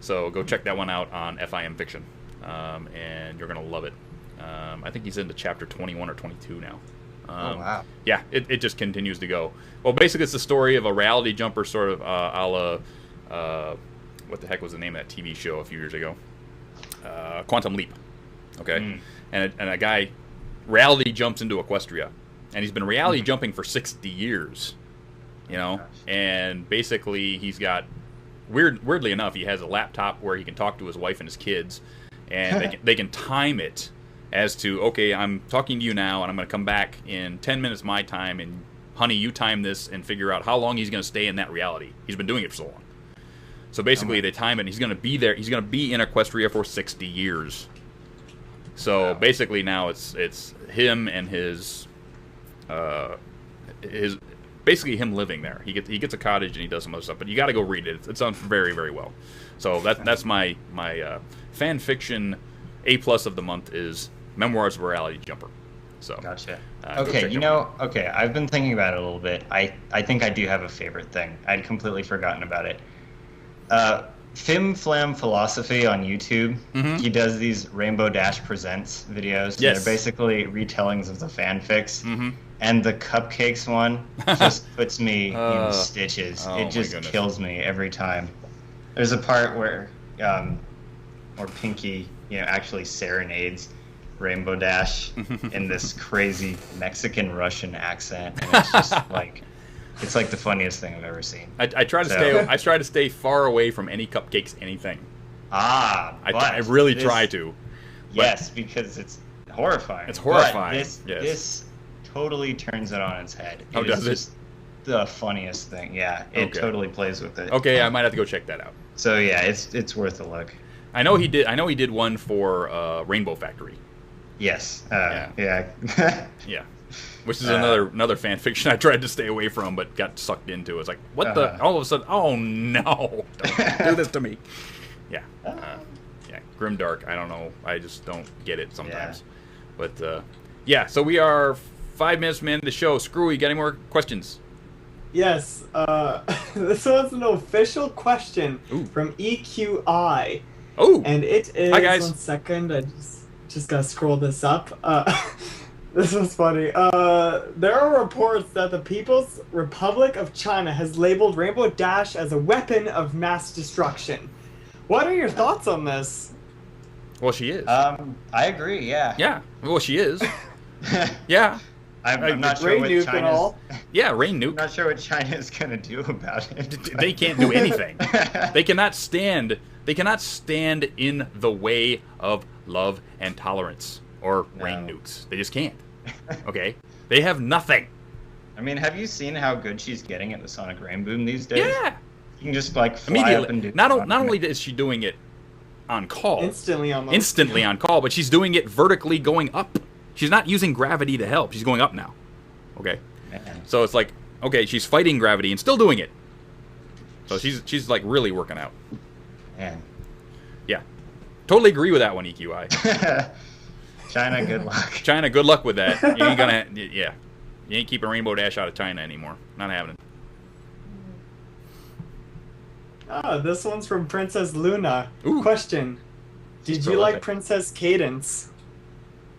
So go check that one out on FIM Fiction, and you're gonna love it. I think he's into chapter 21 or 22 now. Oh wow! Yeah, it just continues to go. Well, basically, it's the story of a reality jumper, sort of a la what the heck was the name of that TV show a few years ago? Quantum Leap. Okay, and a guy reality jumps into Equestria, and he's been reality jumping for 60 years. And basically he's got weirdly enough, he has a laptop where he can talk to his wife and his kids, and they can time it as to, okay, I'm talking to you now, and I'm going to come back in 10 minutes my time, and honey, you time this and figure out how long he's going to stay in that reality. He's been doing it for so long. So basically, they time it, and he's going to be there. He's going to be in Equestria for 60 years. So basically, now it's him and his basically him living there. He gets a cottage and he does some other stuff. But you got to go read it. It's done very, very well. So that's my fan fiction A+ of the month is Memoirs of a Reality Jumper. So gotcha. Okay, Okay, I've been thinking about it a little bit. I think I do have a favorite thing. I'd completely forgotten about it. Fim Flam Philosophy on YouTube. Mm-hmm. He does these Rainbow Dash Presents videos. Yes. They're basically retellings of the fanfics. Mm-hmm. And the cupcakes one just puts me in stitches. Oh it just kills me every time. There's a part where Pinky, actually serenades Rainbow Dash in this crazy Mexican-Russian accent, and it's just like it's like the funniest thing I've ever seen. I try to stay far away from any cupcakes, anything. I really try to. Yes, because it's horrifying. It's horrifying. But this totally turns it on its head. Oh, does it? Just the funniest thing. Yeah, it totally plays with it. Okay, I might have to go check that out. So yeah, it's worth a look. I know he did one for Rainbow Factory. Yes. Yeah. Yeah. Which is another fan fiction I tried to stay away from, but got sucked into. It's like, what the? All of a sudden, oh no! Don't do this to me. Yeah. Yeah. Grimdark. I don't know. I just don't get it sometimes. Yeah. But yeah. So we are 5 minutes from the end of the show. Screwy, got any more questions? Yes. This one's an official question from EQI. Oh. And it is. Hi guys. 1 second. I just gotta scroll this up. This was funny. There are reports that the People's Republic of China has labeled Rainbow Dash as a weapon of mass destruction. What are your thoughts on this? Well, she is. I agree. Yeah. Yeah. Well, she is. Yeah. I'm not sure Rain what nuke China's. and all. Yeah, rain nuke. I'm not sure what China is gonna do about it. They can't do anything. They cannot stand. They cannot stand in the way of love and tolerance or rain nukes. They just can't. Okay? They have nothing. I mean, have you seen how good she's getting at the Sonic Rain Boom these days? Yeah. You can just like fly up and do. Not only is she doing it on call, instantly on call, but she's doing it vertically going up. She's not using gravity to help. She's going up now. Okay? Man. So it's like, okay, she's fighting gravity and still doing it. So she's like really working out. Man. Yeah. Totally agree with that one, EQI. China, good luck. China, good luck with that. You ain't gonna, you ain't keeping Rainbow Dash out of China anymore. Not happening. This one's from Princess Luna. Ooh. Question: did you like Princess Cadence?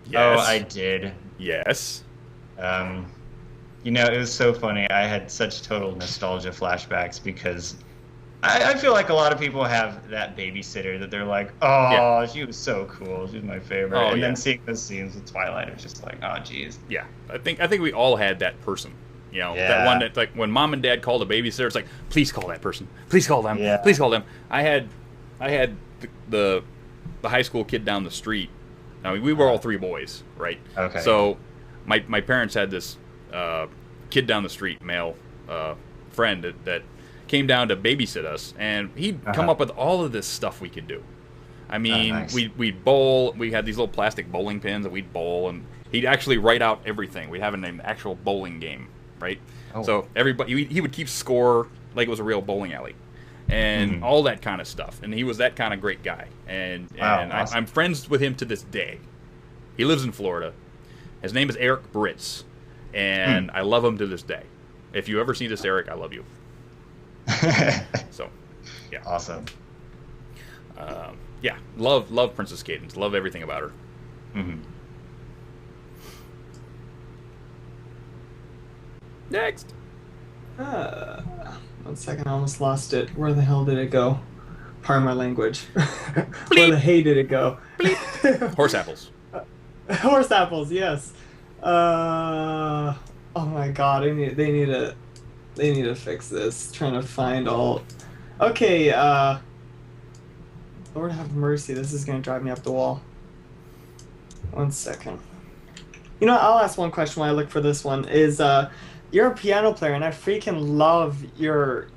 Yes. Oh, I did. Yes. It was so funny. I had such total nostalgia flashbacks because I feel like a lot of people have that babysitter that they're like, she was so cool. She was my favorite. Oh, and then seeing those scenes with Twilight, it was just like, oh, geez. Yeah. I think we all had that person. That one that, like, when mom and dad called a babysitter, it's like, please call that person. Please call them. Yeah. Please call them. I had the high school kid down the street. I mean, we were all 3 boys, right? Okay. So my parents had this kid down the street, male friend that came down to babysit us, and he'd come up with all of this stuff we could do. I mean, nice. we'd bowl. We had these little plastic bowling pins that we'd bowl, and he'd actually write out everything. We'd have an actual bowling game, right? Oh. So everybody, he would keep score like it was a real bowling alley, and all that kind of stuff. And he was that kind of great guy. And awesome. I'm friends with him to this day. He lives in Florida. His name is Eric Britz, and I love him to this day. If you ever see this, Eric, I love you. So, yeah. Awesome. Yeah, love Princess Cadence. Love everything about her. Mm-hmm. Next. 1 second, I almost lost it. Where the hell did it go? Pardon my language. Where the hay did it go? Horse apples. Horse apples, yes. Oh my god, they need to fix this. Trying to find all. Okay, Lord have mercy, this is gonna drive me up the wall. 1 second. I'll ask one question while I look for this one. Is you're a piano player, and I freaking love your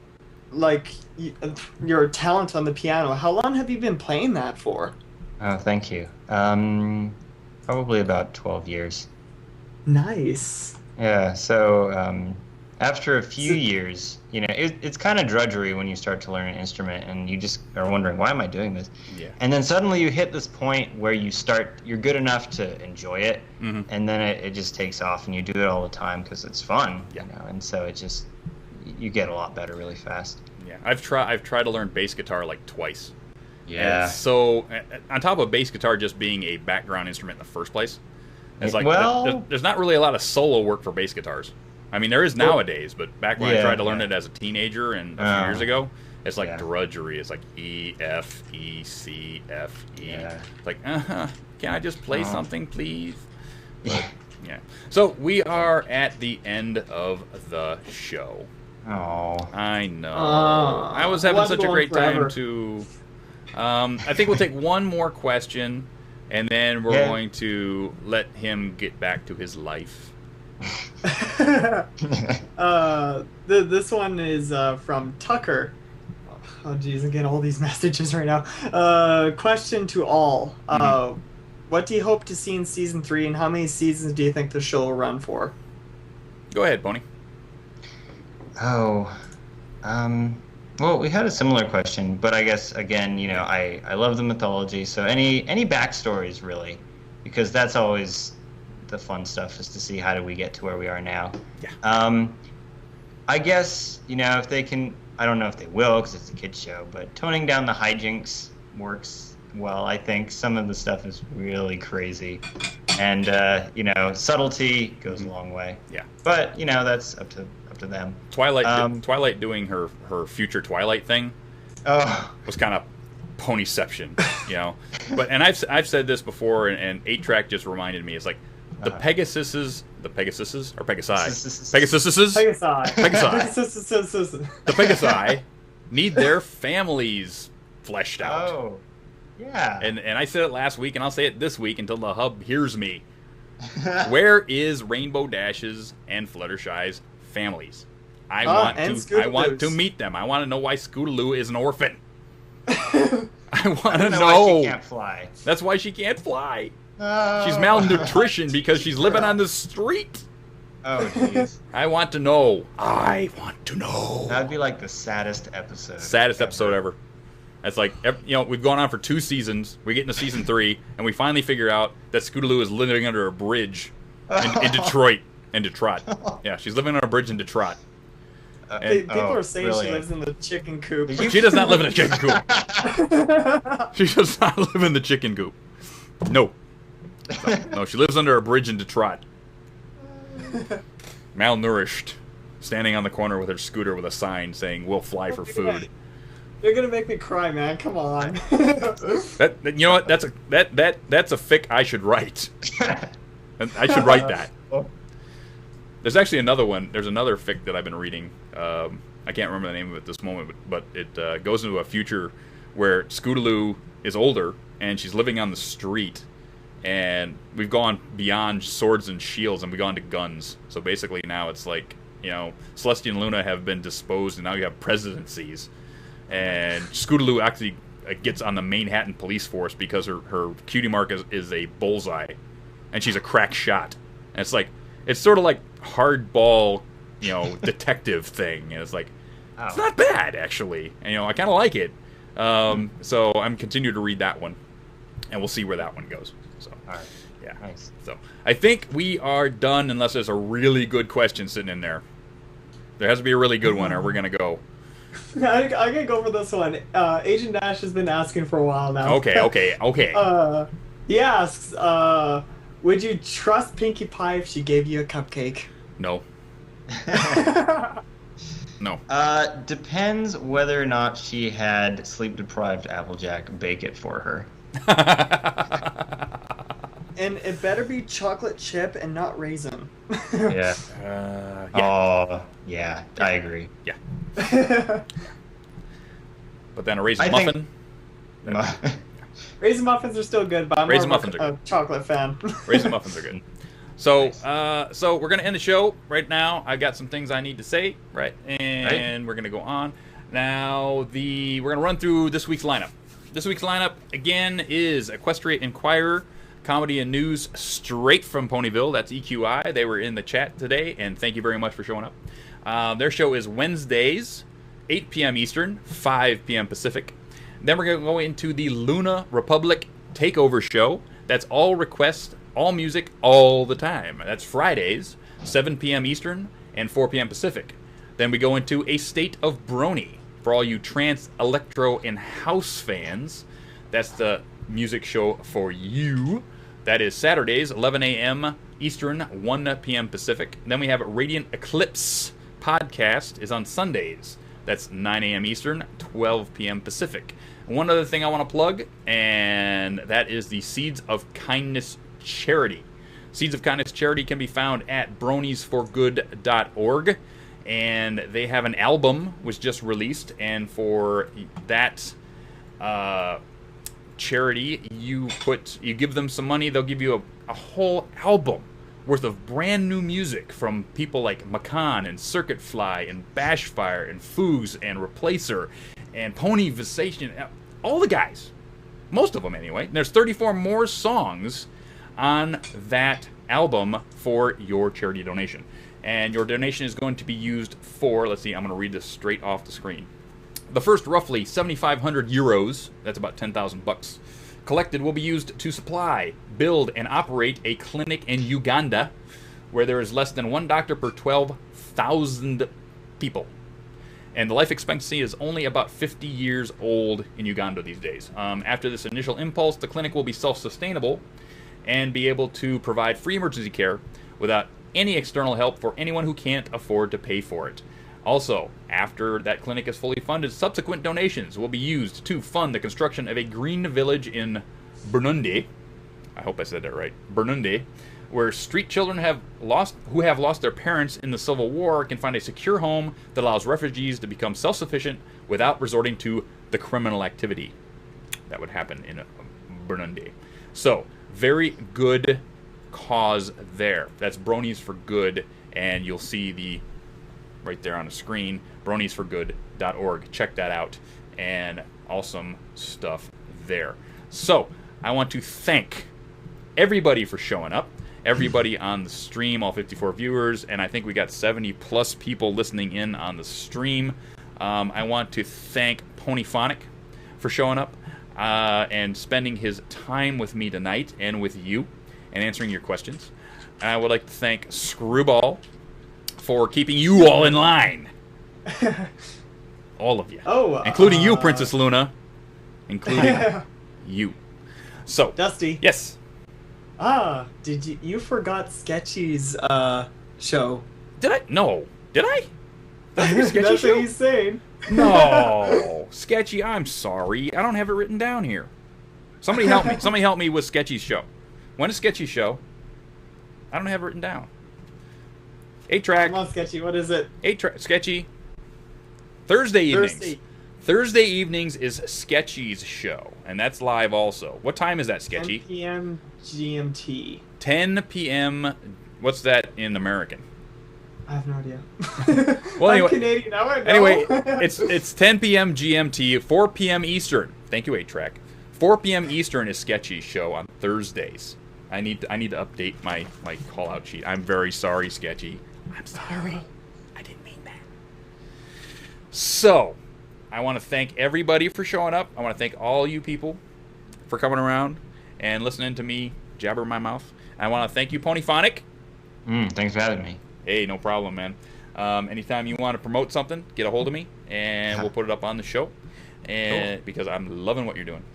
your talent on the piano. How long have you been playing that for? Oh, thank you. Probably about 12 years. Nice. Yeah, so after a few years, you know, it's kind of drudgery when you start to learn an instrument and you just are wondering, why am I doing this? Yeah. And then suddenly you hit this point where you're good enough to enjoy it, and then it just takes off and you do it all the time because it's fun, you know, and so you get a lot better really fast. Yeah, I've tried to learn bass guitar like twice. Yeah. And so on top of bass guitar just being a background instrument in the first place, it's like there's not really a lot of solo work for bass guitars. I mean, there is nowadays, but back when I tried to learn it as a teenager and a few years ago, it's like drudgery. It's like E, F, E, C, F, E. Yeah. It's like, can I just play something, please? But, yeah. So we are at the end of the show. Oh. I know. I was having such a great time to... I think we'll take one more question, and then we're going to let him get back to his life. This one is from Tucker. Oh geez, I'm getting all these messages right now. Question to all. What do you hope to see in season 3, and how many seasons do you think the show will run for? Go ahead, Pony. Oh, well, we had a similar question, but I guess again, you know, I love the mythology, so any backstories really, because that's always the fun stuff, is to see how do we get to where we are now. Yeah. I guess, you know, if they can, I don't know if they will because it's a kids show, but toning down the hijinks works well. I think some of the stuff is really crazy, and you know, subtlety goes a long way. Yeah. But you know, that's up to them. Twilight doing her future Twilight thing was kind of ponyception, you know. But and I've said this before, and 8-Track just reminded me. It's like the Pegasuses or Pegasi? Pegasuses? Pegasi. The Pegasi need their families fleshed out. Oh, yeah. And I said it last week, and I'll say it this week until the hub hears me. Where is Rainbow Dash's and Fluttershy's families? I want to meet them. I want to know why Scootaloo is an orphan. I want to know why she can't fly. That's why she can't fly. She's malnutrition because she's living on the street. Oh, jeez. I want to know. I want to know. That'd be like the saddest episode. Saddest episode ever. It's like, you know, we've gone on for 2 seasons. We get into season 3, and we finally figure out that Scootaloo is living under a bridge in Detroit. In Detroit. Yeah, she's living on a bridge in Detroit. People are saying she lives in the chicken coop. She does not live in a chicken coop. She does not live in the chicken coop. No. No, she lives under a bridge in Detroit. Malnourished. Standing on the corner with her scooter with a sign saying, "We'll fly for food." You're gonna make me cry, man. Come on. You know what? That's a fic I should write. I should write that. There's actually another one. There's another fic that I've been reading. I can't remember the name of it at this moment, but it goes into a future where Scootaloo is older and she's living on the street, and we've gone beyond swords and shields and we've gone to guns. So basically now it's like, you know, Celestia and Luna have been disposed, and now you have presidencies. And Scootaloo actually gets on the Manhattan police force because her cutie mark is a bullseye, and she's a crack shot. And it's like, it's sort of like hardball, you know, detective thing. And it's like, it's not bad actually. And, you know, I kind of like it. So I'm continuing to read that one, and we'll see where that one goes. So, all right. Yeah. Nice. So I think we are done unless there's a really good question sitting in there. There has to be a really good one, or we're gonna go. I'm gonna go for this one. Agent Dash has been asking for a while now. Okay. He asks, would you trust Pinkie Pie if she gave you a cupcake? No. No. Depends whether or not she had sleep-deprived Applejack bake it for her. And it better be chocolate chip and not raisin. Yeah. Yeah. Oh, yeah. I agree. Yeah. But then a raisin muffin. Raisin muffins are still good, but I'm more of a chocolate fan. Raisin muffins are good. So, so we're gonna end the show right now. I've got some things I need to say, right? And we're gonna go on. Now, we're gonna run through this week's lineup. This week's lineup again is Equestria Inquirer, comedy and news straight from Ponyville. That's EQI. They were in the chat today, and thank you very much for showing up. Their show is Wednesdays, 8 p.m. Eastern, 5 p.m. Pacific. Then we're gonna go into the Luna Republic Takeover Show. That's all requests, all music, all the time. That's Fridays, 7 p.m. Eastern and 4 p.m. Pacific. Then we go into A State of Brony for all you trance, electro, and house fans. That's the music show for you. That is Saturdays, 11 a.m. Eastern, 1 p.m. Pacific. Then we have Radiant Eclipse podcast is on Sundays. That's 9 a.m. Eastern, 12 p.m. Pacific. One other thing I want to plug, and that is the Seeds of Kindness charity. Seeds of Kindness charity can be found at broniesforgood.org, and they have an album was just released, and for that charity, you give them some money, they'll give you a whole album worth of brand new music from people like Macan and Circuit Fly and Bashfire and Foogs and Replacer and Pony Visation, all the guys, most of them anyway. And there's 34 more songs on that album for your charity donation. And your donation is going to be used for, let's see, I'm going to read this straight off the screen. The first roughly 7,500 euros, that's about 10,000 bucks, collected will be used to supply, build, and operate a clinic in Uganda where there is less than one doctor per 12,000 people. And the life expectancy is only about 50 years old in Uganda these days. After this initial impulse, the clinic will be self-sustainable and be able to provide free emergency care without any external help for anyone who can't afford to pay for it. Also, after that clinic is fully funded, subsequent donations will be used to fund the construction of a green village in Burundi. I hope I said that right. Burundi, where street children who have lost their parents in the Civil War can find a secure home that allows refugees to become self-sufficient without resorting to the criminal activity that would happen in Burundi. So, very good cause there. That's Bronies for Good, and you'll see the right there on the screen, broniesforgood.org. Check that out, and awesome stuff there. So, I want to thank everybody for showing up, everybody on the stream, all 54 viewers, and I think we got 70 plus people listening in on the stream. I want to thank Ponyphonic for showing up and spending his time with me tonight and with you and answering your questions. And I would like to thank Screwball for keeping you all in line. All of you. Oh, including you, Princess Luna. Including you. So, Dusty. Yes. Did you forgot Sketchy's show? Did I? No. Did I? That's what he's saying. No. Sketchy, I'm sorry. I don't have it written down here. Somebody help me. Somebody help me with Sketchy's show. When is Sketchy's show? I don't have it written down. 8-track. Come on, Sketchy. What is it? 8-track. Sketchy. Thursday evenings. Thursday evenings is Sketchy's show, and that's live also. What time is that, Sketchy? 10 p.m. GMT. 10 p.m. What's that in American? I have no idea. Well, anyway, I'm Canadian. Now I know. Anyway, it's 10 p.m. GMT, 4 p.m. Eastern. Thank you, 8-track. 4 p.m. Eastern is Sketchy's show on Thursdays. I need to update my call-out sheet. I'm very sorry, Sketchy. I'm sorry. I didn't mean that. So, I want to thank everybody for showing up. I want to thank all you people for coming around and listening to me jabber my mouth. I want to thank you, Ponyphonic. Thanks for having me. Hey, no problem, man. Anytime you want to promote something, get a hold of me, and we'll put it up on the show. And because I'm loving what you're doing.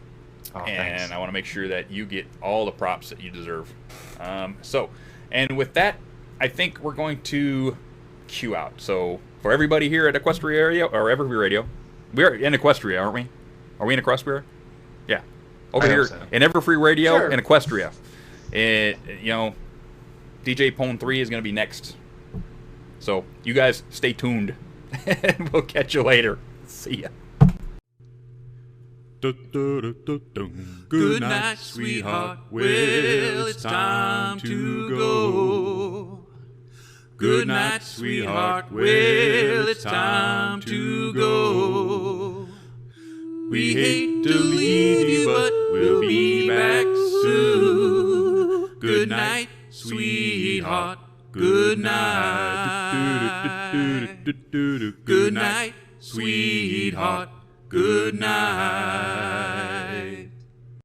Oh, and thanks. I want to make sure that you get all the props that you deserve. And with that, I think we're going to cue out. So for everybody here at Equestria Radio, or Everfree Radio, we're in Equestria, aren't we? Are we in Equestria? Yeah. Over here in Everfree Radio in Equestria. DJ Pone 3 is going to be next. So you guys stay tuned. And we'll catch you later. See ya. Good night, sweetheart. Well, it's time to go. Good night, sweetheart. Well, it's time to go. We hate to leave you, but we'll be back soon. Good night, sweetheart. Good night. Good night, sweetheart. Good night.